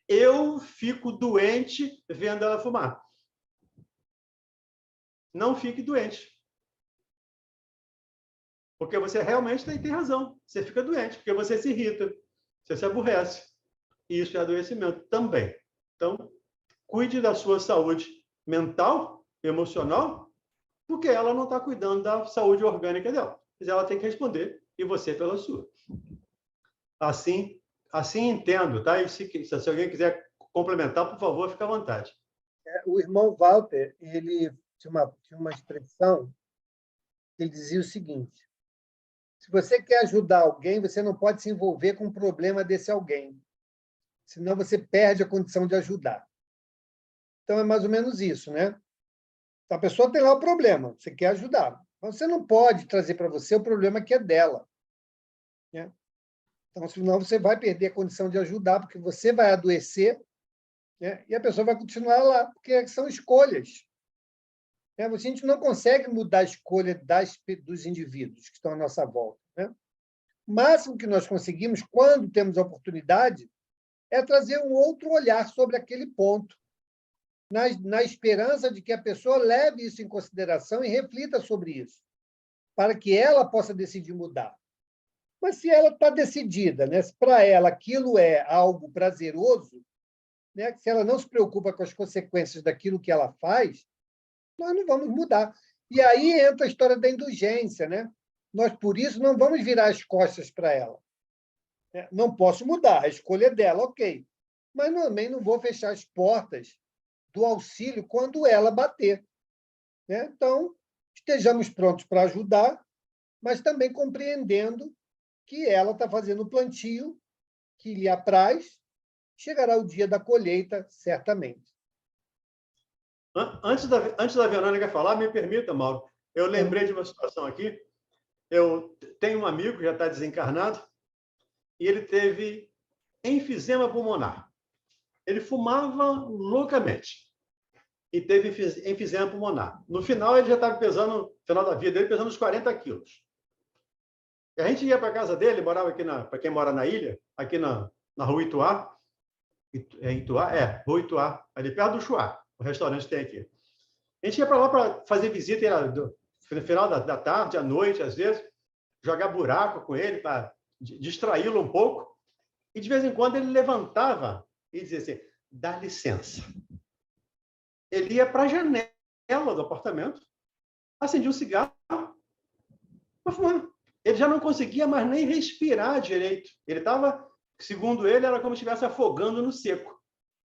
Eu fico doente vendo ela fumar. Não fique doente. Porque você realmente tem razão. Você fica doente, porque você se irrita, você se aborrece. E isso é adoecimento também. Então, cuide da sua saúde mental, emocional, porque ela não está cuidando da saúde orgânica dela. Mas ela tem que responder, e você pela sua. Assim entendo, tá? E se alguém quiser complementar, por favor, fique à vontade. O irmão Walter, ele tinha uma expressão, ele dizia o seguinte: se você quer ajudar alguém, você não pode se envolver com o problema desse alguém, senão você perde a condição de ajudar. Então, é mais ou menos isso, né? A pessoa tem lá o problema, você quer ajudar, mas você não pode trazer para você o problema que é dela, né? Então, senão você vai perder a condição de ajudar, porque você vai adoecer, né? E a pessoa vai continuar lá, porque são escolhas. A gente não consegue mudar a escolha dos indivíduos que estão à nossa volta, né? O máximo que nós conseguimos, quando temos a oportunidade, é trazer um outro olhar sobre aquele ponto, na esperança de que a pessoa leve isso em consideração e reflita sobre isso, para que ela possa decidir mudar. Mas se ela está decidida, né, se para ela aquilo é algo prazeroso, né, se ela não se preocupa com as consequências daquilo que ela faz, nós não vamos mudar. E aí entra a história da indulgência, né? Nós, por isso, não vamos virar as costas para ela. Não posso mudar, a escolha é dela, ok. Mas também não vou fechar as portas do auxílio quando ela bater, né? Então, estejamos prontos para ajudar, mas também compreendendo que ela está fazendo o plantio que lhe apraz, chegará o dia da colheita, certamente. Antes da Verônica falar, me permita, Mauro, eu lembrei de uma situação aqui. Eu tenho um amigo que já está desencarnado e ele teve enfisema pulmonar. Ele fumava loucamente e teve enfisema pulmonar. No final, ele já estava pesando, no final da vida dele, pesando uns 40 quilos. E a gente ia para a casa dele, morava aqui, para quem mora na ilha, aqui na Rua Ituá. Rua Ituá, ali perto do Chuá, o restaurante que tem aqui. A gente ia para lá para fazer visita no final da tarde, à noite, às vezes, jogar buraco com ele para distraí-lo um pouco. E, de vez em quando, ele levantava e dizia assim, dá licença. Ele ia para a janela do apartamento, acendia um cigarro para fumar. Ele já não conseguia mais nem respirar direito. Ele estava Segundo ele, era como se estivesse afogando no seco.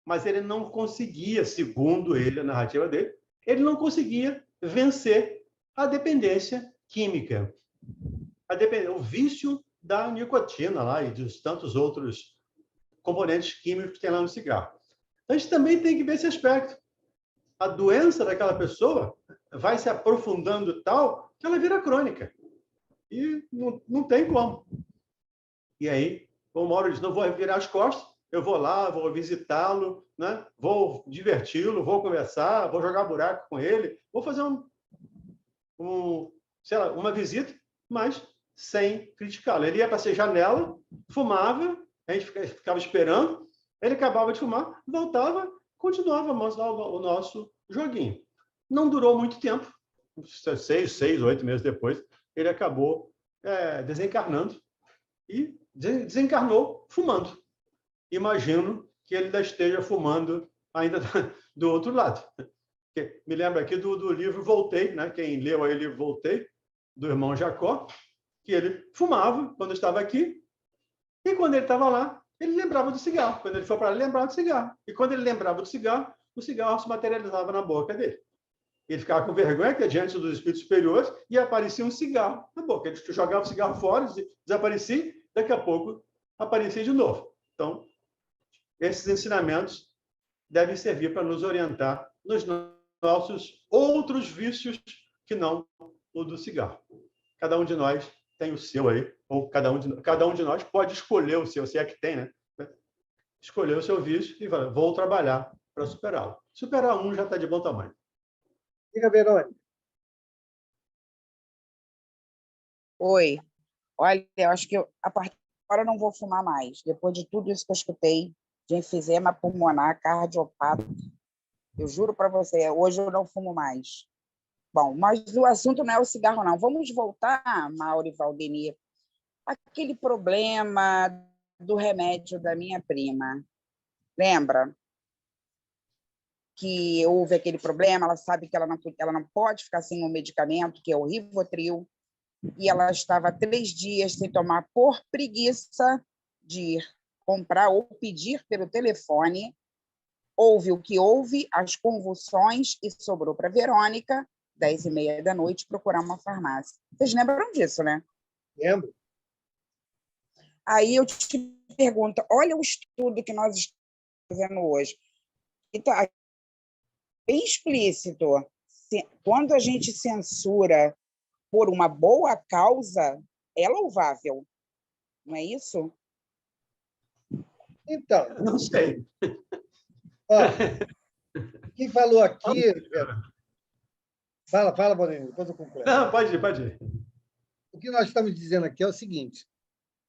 Mas ele não conseguia, segundo ele, a narrativa dele, ele não conseguia vencer a dependência química, o vício da nicotina lá e dos tantos outros componentes químicos que tem lá no cigarro. A gente também tem que ver esse aspecto. A doença daquela pessoa vai se aprofundando tal que ela vira crônica. E não tem como. E aí, o Mauro diz, não vou virar as costas, eu vou lá, vou visitá-lo, né? Vou diverti-lo, vou conversar, vou jogar buraco com ele, vou fazer sei lá, uma visita, mas sem criticá-lo. Ele ia para essa janela, fumava, a gente ficava esperando, ele acabava de fumar, voltava, continuava o nosso joguinho. Não durou muito tempo, 6, 8 meses depois, ele acabou desencarnando e desencarnou fumando. Imagino que ele ainda esteja fumando ainda do outro lado. Me lembro aqui do livro Voltei, né? Quem leu aí o livro Voltei, do irmão Jacó, que ele fumava quando estava aqui, e quando ele estava lá, ele lembrava do cigarro. Quando ele foi para lá, ele lembrava do cigarro. E quando ele lembrava do cigarro, o cigarro se materializava na boca dele. Ele ficava com vergonha, que diante dos espíritos superiores, e aparecia um cigarro na boca. Ele jogava o cigarro fora, desaparecia, daqui a pouco aparecia de novo. Então, esses ensinamentos devem servir para nos orientar nos nossos outros vícios que não o do cigarro. Cada um de nós tem o seu aí, ou cada um de nós pode escolher o seu, se é que tem, né? Escolher o seu vício e falar, vou trabalhar para superá-lo. Superar um já está de bom tamanho. Diga, Verônica. Oi. Olha, eu acho que a partir de agora eu não vou fumar mais. Depois de tudo isso que eu escutei, de enfisema pulmonar, cardiopata, eu juro para você, hoje eu não fumo mais. Bom, mas o assunto não é o cigarro, não. Vamos voltar, Mauro e Valdemir, aquele problema do remédio da minha prima. Lembra? Que houve aquele problema, ela sabe que ela não pode ficar sem o medicamento, que é o Rivotril, e ela estava 3 dias sem tomar por preguiça de ir comprar ou pedir pelo telefone. Houve o que houve, as convulsões, e sobrou para Verônica, 10h30 da noite, procurar uma farmácia. Vocês lembram disso, né? Lembro. Aí eu te pergunto, olha o estudo que nós estamos fazendo hoje. Está bem explícito. Quando a gente censura por uma boa causa, é louvável. Não é isso? Então, Não sei. ó, quem falou aqui... Fala, Valdemir, depois eu completo. Não, pode ir. O que nós estamos dizendo aqui é o seguinte: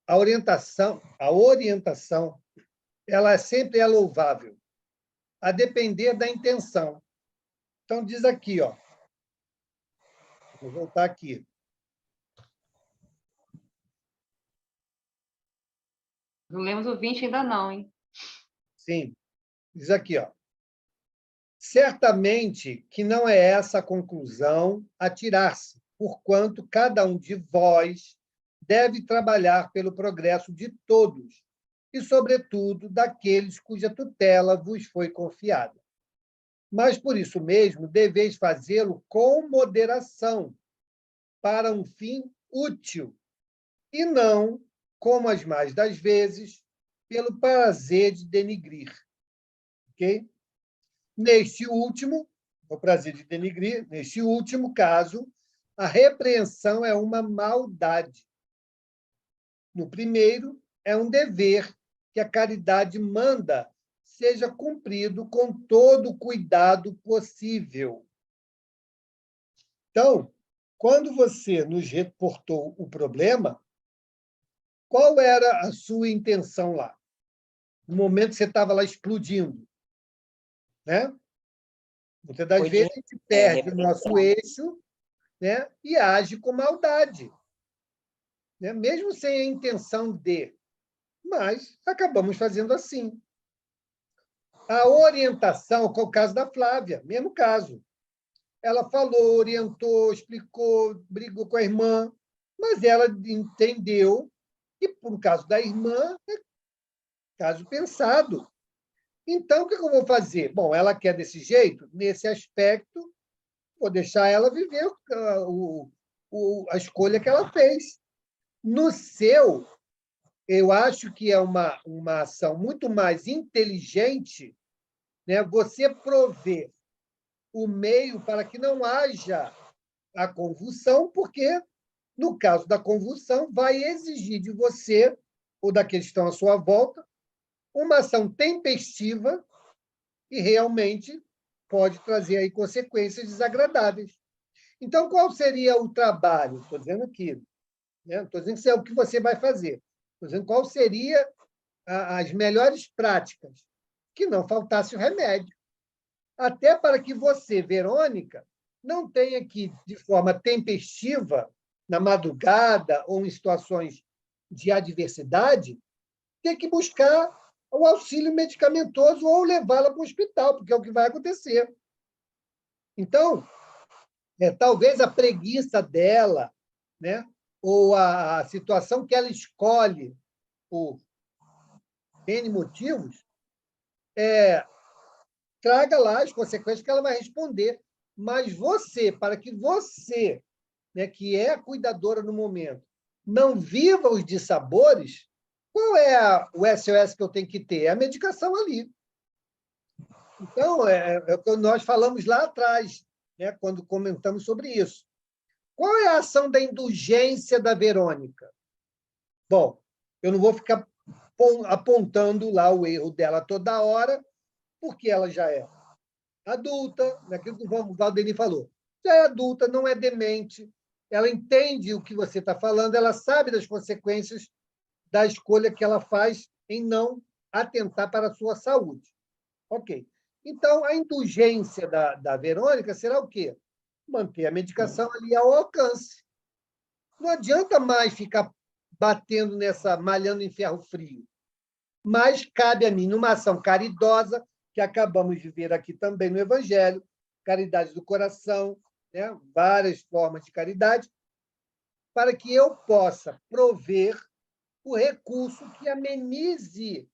a orientação, ela sempre é louvável, a depender da intenção. Então, diz aqui, ó. Vou voltar aqui. Não lemos o 20 ainda não, hein? Sim. Diz aqui, ó. Certamente que não é essa a conclusão a tirar-se, porquanto cada um de vós deve trabalhar pelo progresso de todos, e, sobretudo, daqueles cuja tutela vos foi confiada. Mas, por isso mesmo, deveis fazê-lo com moderação, para um fim útil, e não, como as mais das vezes, pelo prazer de denigrir. Ok? Neste último, o prazer de denigrir, neste último caso, a repreensão é uma maldade. No primeiro, é um dever que a caridade manda seja cumprido com todo o cuidado possível. Então, quando você nos reportou o problema, qual era a sua intenção lá? No momento que você estava lá explodindo, né? Muitas das vezes a gente perde o nosso eixo, né? E age com maldade, né? Mesmo sem a intenção de, mas acabamos fazendo assim. A orientação, que é o caso da Flávia, mesmo caso. Ela falou, orientou, explicou, brigou com a irmã, mas ela entendeu que, por caso da irmã, caso pensado. Então, o que eu vou fazer? Bom, ela quer desse jeito, nesse aspecto, vou deixar ela viver a escolha que ela fez. No seu, eu acho que é uma ação muito mais inteligente, né? Você prover o meio para que não haja a convulsão, porque, no caso da convulsão, vai exigir de você, ou daqueles que estão à sua volta, uma ação tempestiva e realmente pode trazer aí consequências desagradáveis. Então, qual seria o trabalho? Estou dizendo aqui, né? Estou dizendo que isso é o que você vai fazer. Estou dizendo qual seria as melhores práticas, que não faltasse o remédio. Até para que você, Verônica, não tenha que, de forma tempestiva, na madrugada ou em situações de adversidade, ter que buscar o auxílio medicamentoso ou levá-la para o hospital, porque é o que vai acontecer. Então, talvez a preguiça dela, né, ou a situação que ela escolhe por N motivos, traga lá as consequências que ela vai responder. Mas você, para que você, né, que é a cuidadora no momento, não viva os dissabores, qual é o SOS que eu tenho que ter? É a medicação ali. Então, é o que nós falamos lá atrás, né, quando comentamos sobre isso. Qual é a ação da indulgência da Verônica? Bom, eu não vou ficar apontando lá o erro dela toda hora, porque ela já é adulta, naquilo que o Valdemir falou. Já é adulta, não é demente, ela entende o que você está falando, ela sabe das consequências da escolha que ela faz em não atentar para a sua saúde. Ok. Então, a indulgência da Verônica será o quê? Manter a medicação ali ao alcance. Não adianta mais ficar batendo malhando em ferro frio. Mas cabe a mim, numa ação caridosa, que acabamos de ver aqui também no Evangelho, caridade do coração, né? Várias formas de caridade, para que eu possa prover o recurso que amenize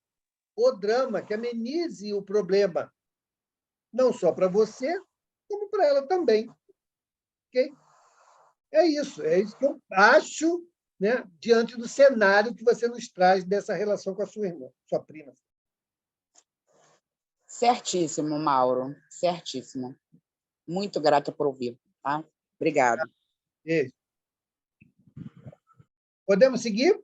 o drama, que amenize o problema, não só para você, como para ela também. Okay? É isso que eu acho, né, diante do cenário que você nos traz dessa relação com a sua irmã, sua prima. Certíssimo, Mauro, certíssimo. Muito grata por ouvir, tá? Obrigada. Isso. Podemos seguir?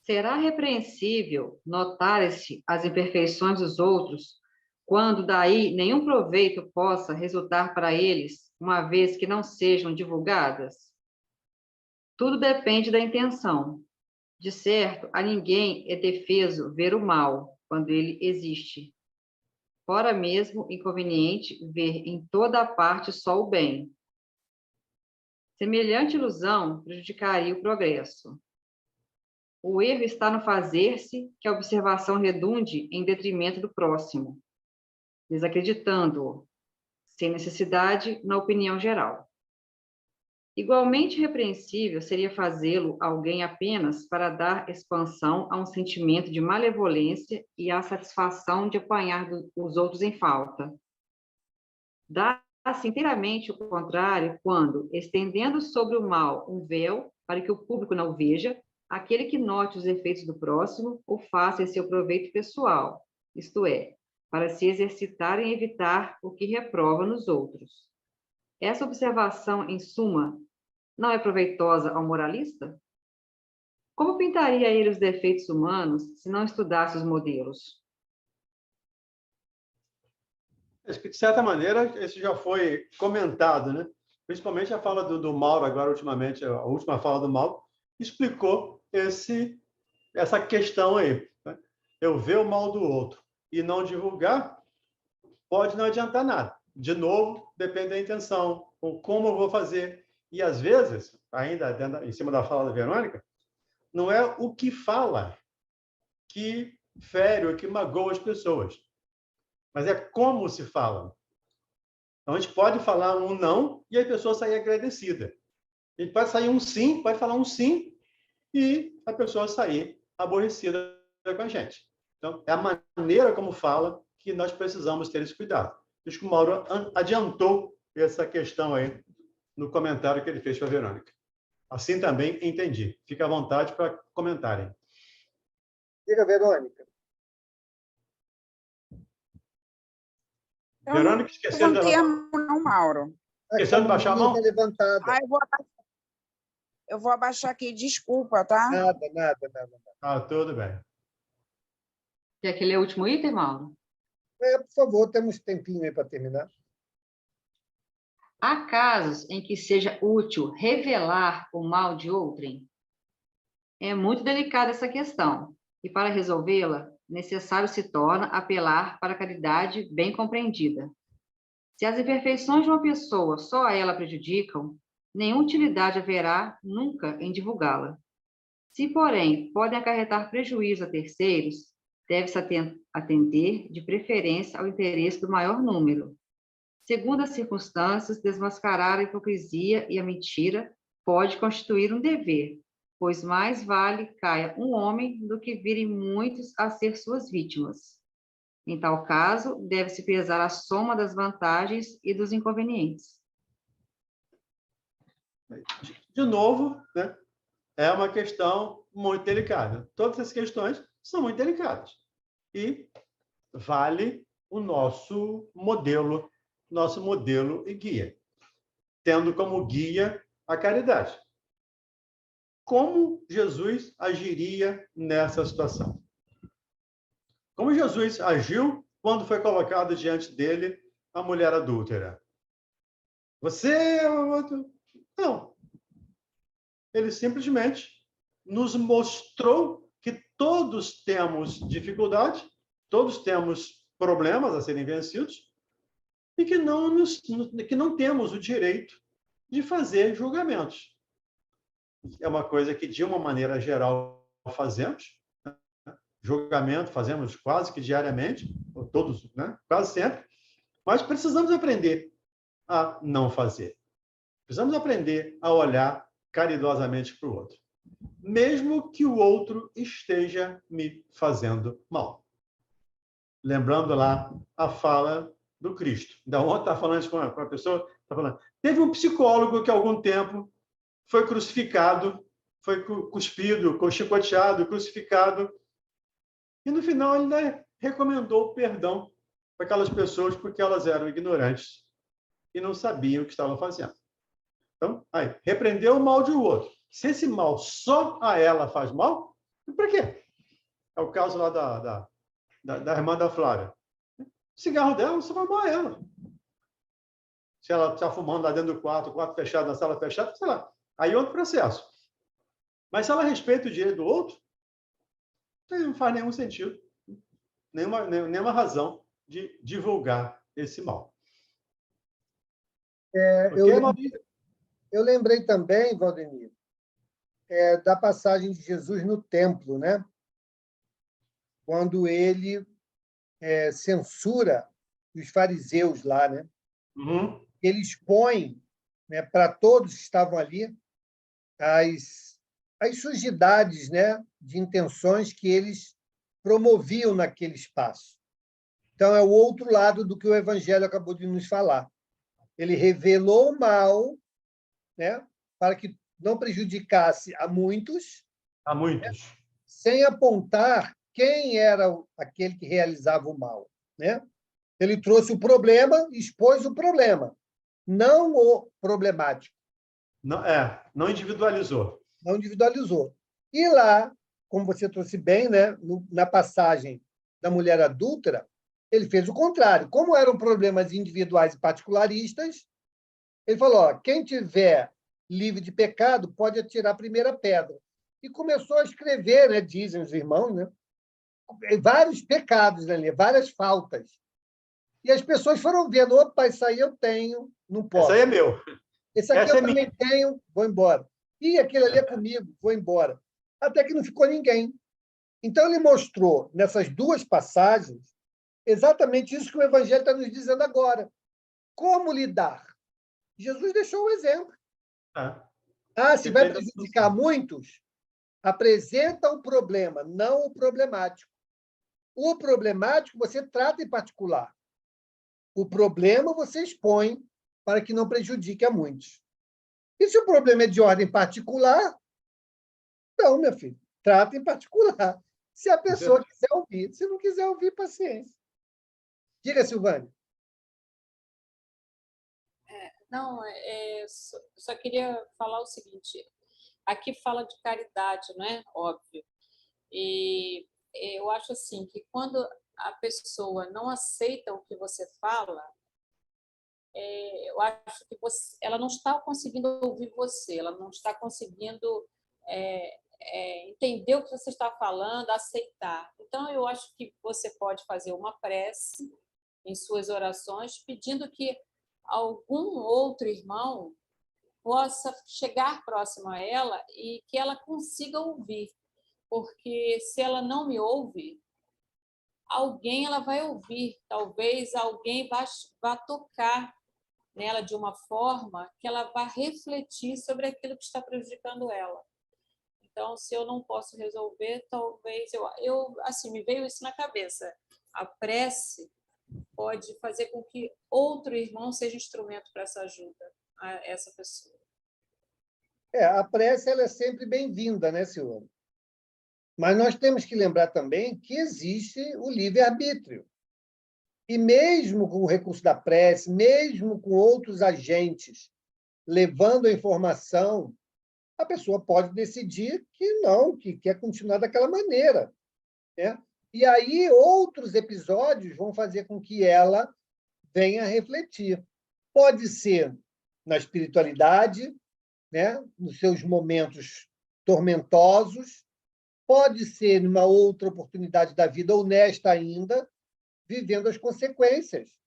Será repreensível notar-se as imperfeições dos outros, quando daí nenhum proveito possa resultar para eles, uma vez que não sejam divulgadas? Tudo depende da intenção. De certo, a ninguém é defeso ver o mal, quando ele existe. Fora mesmo inconveniente ver em toda a parte só o bem. Semelhante ilusão prejudicaria o progresso. O erro está no fazer-se que a observação redunde em detrimento do próximo, desacreditando-o, sem necessidade, na opinião geral. Igualmente repreensível seria fazê-lo alguém apenas para dar expansão a um sentimento de malevolência e à satisfação de apanhar os outros em falta. Dá-se inteiramente o contrário quando, estendendo sobre o mal um véu para que o público não o veja, aquele que note os efeitos do próximo o faça em seu proveito pessoal, isto é, para se exercitar em evitar o que reprova nos outros. Essa observação, em suma, não é proveitosa ao moralista? Como pintaria ele os defeitos humanos se não estudasse os modelos? Acho que, de certa maneira, isso já foi comentado, né? Principalmente a fala do Mauro, agora, ultimamente, a última fala do Mauro, explicou essa questão aí. Né? Eu ver o mal do outro e não divulgar, pode não adiantar nada. De novo, depende da intenção, ou como eu vou fazer. E, às vezes, ainda em cima da fala da Verônica, não é o que fala que fere ou que magoa as pessoas, mas é como se fala. Então, a gente pode falar um não e a pessoa sair agradecida. Ele pode sair um sim, pode falar um sim, e a pessoa sair aborrecida com a gente. Então, é a maneira como fala que nós precisamos ter esse cuidado. Acho que o Mauro adiantou essa questão aí no comentário que ele fez para a Verônica. Assim também entendi. Fica à vontade para comentarem. Diga, Verônica. Verônica, esquecendo de levantar. Não, Mauro. Esquecendo de baixar a mão? Está levantada. Eu vou abaixar aqui, desculpa, tá? Nada. Ah, tudo bem. Quer que lê o último item, Mauro? Por favor, temos tempinho aí para terminar. Há casos em que seja útil revelar o mal de outrem? É muito delicada essa questão, e para resolvê-la, necessário se torna apelar para a caridade bem compreendida. Se as imperfeições de uma pessoa só a ela prejudicam, nenhuma utilidade haverá nunca em divulgá-la. Se, porém, podem acarretar prejuízo a terceiros, deve-se atender de preferência ao interesse do maior número. Segundo as circunstâncias, desmascarar a hipocrisia e a mentira pode constituir um dever, pois mais vale caia um homem do que virem muitos a ser suas vítimas. Em tal caso, deve-se pesar a soma das vantagens e dos inconvenientes. De novo, né? É uma questão muito delicada. Todas as questões são muito delicadas. E vale o nosso modelo e guia, tendo como guia a caridade. Como Jesus agiria nessa situação? Como Jesus agiu quando foi colocado diante dele a mulher adúltera? Você é outro? Não. Ele simplesmente nos mostrou que todos temos dificuldade, todos temos problemas a serem vencidos e que não temos o direito de fazer julgamentos. É uma coisa que, de uma maneira geral, fazemos. Né? Julgamento fazemos quase que diariamente, todos, né? Quase sempre. Mas precisamos aprender a não fazer. Precisamos aprender a olhar caridosamente para o outro, mesmo que o outro esteja me fazendo mal. Lembrando lá a fala do Cristo. Da ontem está falando isso com a pessoa, está falando. Teve um psicólogo que há algum tempo foi crucificado, foi cuspido, chicoteado, crucificado, e no final ele recomendou perdão para aquelas pessoas porque elas eram ignorantes e não sabiam o que estavam fazendo. Então, aí, repreendeu o mal de um outro. Se esse mal só a ela faz mal, para quê? É o caso lá da irmã da Flávia. O cigarro dela só faz mal a ela. Se ela está fumando lá dentro do quarto, o quarto fechado, na sala fechada, sei lá. Aí é outro processo. Mas se ela respeita o direito do outro, não faz nenhum sentido, nenhuma razão de divulgar esse mal. Eu lembrei também, Valdemir, da passagem de Jesus no templo, né? Quando ele censura os fariseus lá, né? Uhum. Ele expõe, né, para todos que estavam ali as sujidades, né, de intenções que eles promoviam naquele espaço. Então, é o outro lado do que o Evangelho acabou de nos falar. Ele revelou o mal, né, para que não prejudicasse a muitos, né, sem apontar quem era aquele que realizava o mal, né? Ele trouxe o problema, expôs o problema, não o problemático. Não individualizou. Não individualizou. E lá, como você trouxe bem, né, na passagem da mulher adúltera, ele fez o contrário. Como eram problemas individuais e particularistas, ele falou, ó, quem tiver livre de pecado pode atirar a primeira pedra. E começou a escrever, né, dizem os irmãos, né, vários pecados ali, várias faltas. E as pessoas foram vendo, opa, isso aí eu tenho, não posso. Esse aí é meu. Esse aqui eu também tenho, vou embora. E aquele ali é comigo, vou embora. Até que não ficou ninguém. Então, ele mostrou, nessas duas passagens, exatamente isso que o Evangelho está nos dizendo agora. Como lidar? Jesus deixou o exemplo. Ah, se vai Depende da prejudicar situação. muitos, apresenta o problema, não o problemático. O problemático você trata em particular. O problema você expõe para que não prejudique a muitos. E se o problema é de ordem particular, então, meu filho, trata em particular. Se a pessoa quiser ouvir. Se não quiser ouvir, paciência. Diga, Silvânia. Não, só queria falar o seguinte: aqui fala de caridade, não é? Óbvio. E eu acho assim que quando a pessoa não aceita o que você fala, eu acho que ela não está conseguindo ouvir você, ela não está conseguindo entender o que você está falando, aceitar. Então, eu acho que você pode fazer uma prece em suas orações, pedindo que algum outro irmão possa chegar próximo a ela e que ela consiga ouvir. Porque se ela não me ouve, alguém ela vai ouvir. Talvez alguém vá tocar nela de uma forma que ela vá refletir sobre aquilo que está prejudicando ela. Então, se eu não posso resolver, talvez eu assim, me veio isso na cabeça. A prece pode fazer com que outro irmão seja instrumento para essa ajuda a essa pessoa. A prece ela é sempre bem-vinda, né, Silvânia? Mas nós temos que lembrar também que existe o livre-arbítrio. E mesmo com o recurso da prece, mesmo com outros agentes levando a informação, a pessoa pode decidir que não, que quer continuar daquela maneira, né? E aí outros episódios vão fazer com que ela venha a refletir. Pode ser na espiritualidade, né? Nos seus momentos tormentosos, pode ser numa outra oportunidade da vida, ou nesta ainda, vivendo as consequências.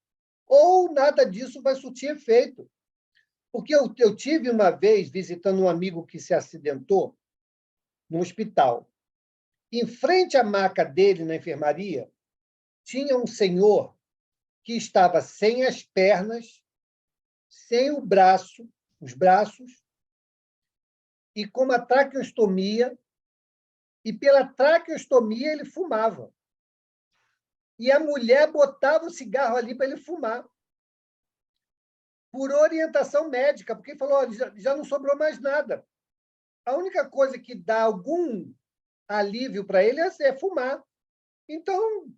Ou nada disso vai surtir efeito. Porque eu tive uma vez visitando um amigo que se acidentou no hospital. Em frente à maca dele, na enfermaria, tinha um senhor que estava sem as pernas, sem os braços, e com uma traqueostomia, e pela traqueostomia ele fumava. E a mulher botava o cigarro ali para ele fumar. Por orientação médica, porque falou, olha, já não sobrou mais nada. A única coisa que dá algum alívio para ele é fumar. Então,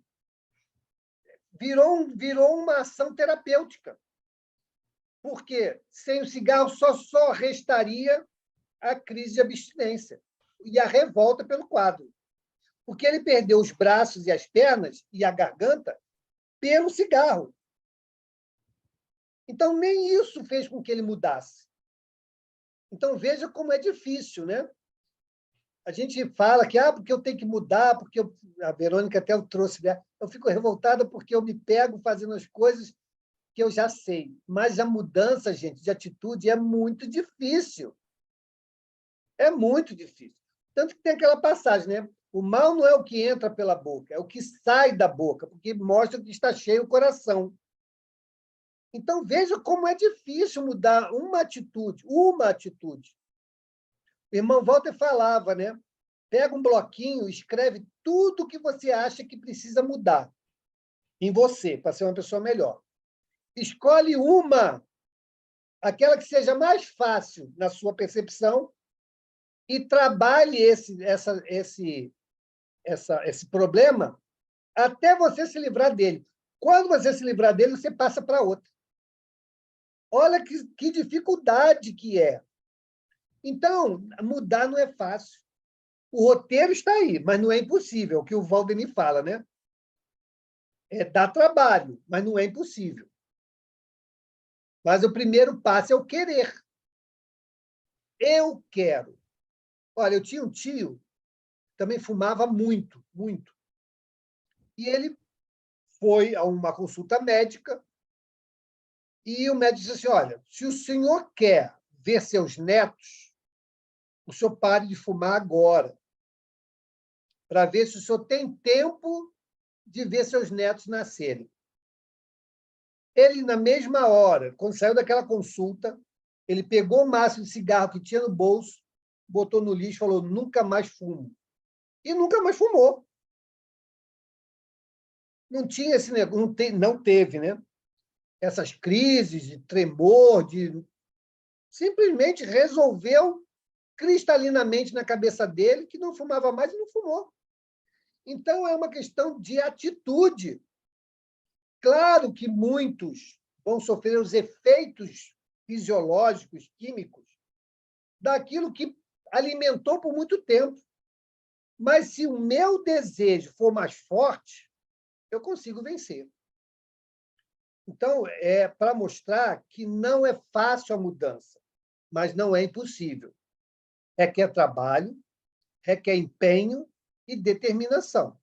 virou uma ação terapêutica. Porque sem o cigarro só restaria a crise de abstinência e a revolta pelo quadro. Porque ele perdeu os braços e as pernas e a garganta pelo cigarro. Então, nem isso fez com que ele mudasse. Então, veja como é difícil, né? A gente fala que porque eu tenho que mudar, porque a Verônica até trouxe, né? Eu fico revoltada porque eu me pego fazendo as coisas que eu já sei. Mas a mudança, gente, de atitude é muito difícil. É muito difícil. Tanto que tem aquela passagem, né? O mal não é o que entra pela boca, é o que sai da boca, porque mostra que está cheio o coração. Então, veja como é difícil mudar uma atitude. O irmão Walter falava, né? Pega um bloquinho, escreve tudo o que você acha que precisa mudar em você, para ser uma pessoa melhor. Escolhe aquela que seja mais fácil na sua percepção, e trabalhe esse problema até você se livrar dele. Quando você se livrar dele, você passa para outra. Olha que dificuldade que é. Então, mudar não é fácil. O roteiro está aí, mas não é impossível, é o que o Valdemir fala, né? Dá trabalho, mas não é impossível. Mas o primeiro passo é o querer. Eu quero. Olha, eu tinha um tio que também fumava muito, muito. E ele foi a uma consulta médica e o médico disse assim, olha, se o senhor quer ver seus netos, o senhor pare de fumar agora, para ver se o senhor tem tempo de ver seus netos nascerem. Ele, na mesma hora, quando saiu daquela consulta, Ele pegou o maço de cigarro que tinha no bolso, botou no lixo e falou: nunca mais fumo. E nunca mais fumou. Não tinha esse negócio, não teve, né? Essas crises de tremor, simplesmente resolveu cristalinamente na cabeça dele que não fumava mais e não fumou. Então, é uma questão de atitude. Claro que muitos vão sofrer os efeitos fisiológicos, químicos, daquilo que alimentou por muito tempo. Mas, se o meu desejo for mais forte, eu consigo vencer. Então, é para mostrar que não é fácil a mudança, mas não é impossível. Requer trabalho, requer empenho e determinação.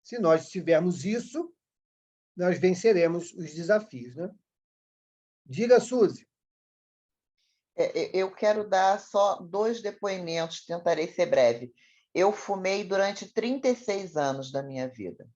Se nós tivermos isso, nós venceremos os desafios, né? Diga, Suzy. Eu quero dar só 2 depoimentos, tentarei ser breve. Eu fumei durante 36 anos da minha vida,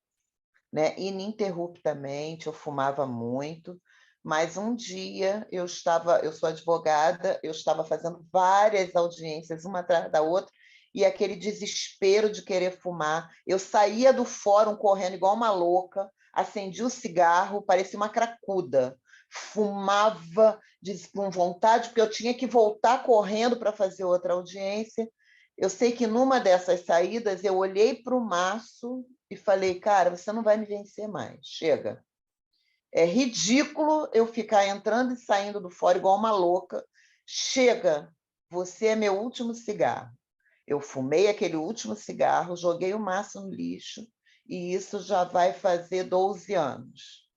né? Ininterruptamente, eu fumava muito, mas um dia eu sou advogada, eu estava fazendo várias audiências, uma atrás da outra, e aquele desespero de querer fumar. Eu saía do fórum correndo igual uma louca, acendia o cigarro, parecia uma cracuda. Fumava com vontade, porque eu tinha que voltar correndo para fazer outra audiência. Eu sei que numa dessas saídas eu olhei para o maço e falei: cara, você não vai me vencer mais, chega. É ridículo eu ficar entrando e saindo do fórum igual uma louca. Chega, você é meu último cigarro. Eu fumei aquele último cigarro, joguei o maço no lixo, e isso já vai fazer 12 anos.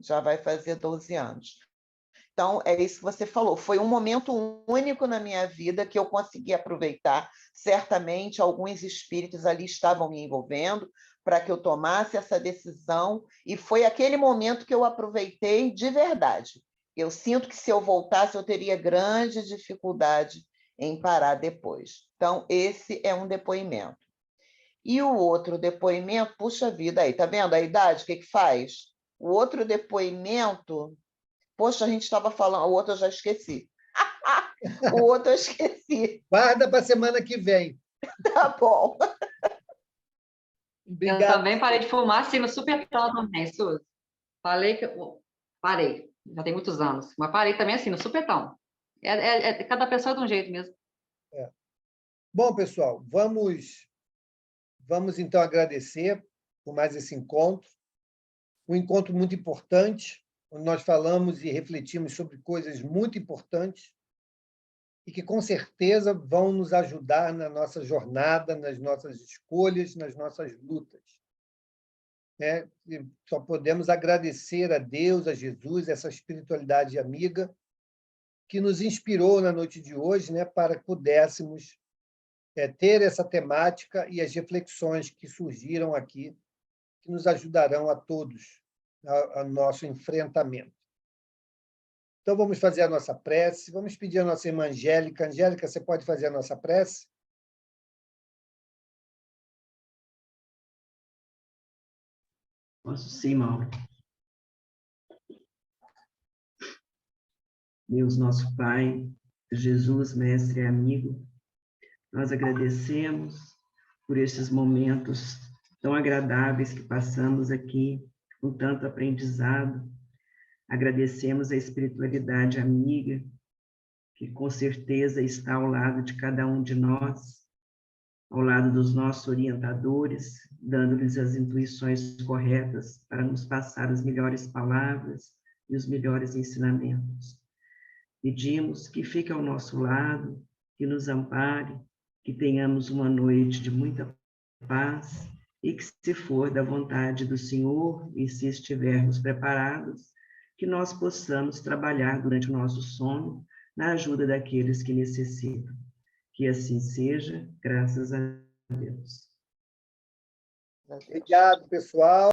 Já vai fazer 12 anos. Então, é isso que você falou. Foi um momento único na minha vida que eu consegui aproveitar. Certamente, alguns espíritos ali estavam me envolvendo para que eu tomasse essa decisão, e foi aquele momento que eu aproveitei de verdade. Eu sinto que, se eu voltasse, eu teria grande dificuldade em parar depois. Então, esse é um depoimento. E o outro depoimento, puxa vida, aí, tá vendo a idade, o que faz? O outro depoimento, poxa, a gente estava falando, o outro eu já esqueci. O outro eu esqueci. Guarda para a semana que vem. Tá bom. Obrigado. Eu também parei de fumar assim no supetão também, Suzy. Falei que eu parei, já tem muitos anos, mas parei também assim no supetão. Cada pessoa é de um jeito mesmo. Bom, pessoal, vamos então agradecer por mais esse encontro. Um encontro muito importante, onde nós falamos e refletimos sobre coisas muito importantes e que, com certeza, vão nos ajudar na nossa jornada, nas nossas escolhas, nas nossas lutas. E só podemos agradecer a Deus, a Jesus, essa espiritualidade amiga que nos inspirou na noite de hoje, para que pudéssemos ter essa temática e as reflexões que surgiram aqui, que nos ajudarão a todos ao nosso enfrentamento. Então, vamos fazer a nossa prece, vamos pedir a nossa irmã Angélica. Angélica, você pode fazer a nossa prece? Posso sim, Mauro. Deus, nosso Pai, Jesus, mestre e amigo, nós agradecemos por esses momentos tão agradáveis que passamos aqui, com tanto aprendizado. Agradecemos a espiritualidade amiga, que com certeza está ao lado de cada um de nós, ao lado dos nossos orientadores, dando-lhes as intuições corretas para nos passar as melhores palavras e os melhores ensinamentos. Pedimos que fique ao nosso lado, que nos ampare, que tenhamos uma noite de muita paz e que, se for da vontade do Senhor e se estivermos preparados, que nós possamos trabalhar durante o nosso sono na ajuda daqueles que necessitam. Que assim seja, graças a Deus. Obrigado, pessoal.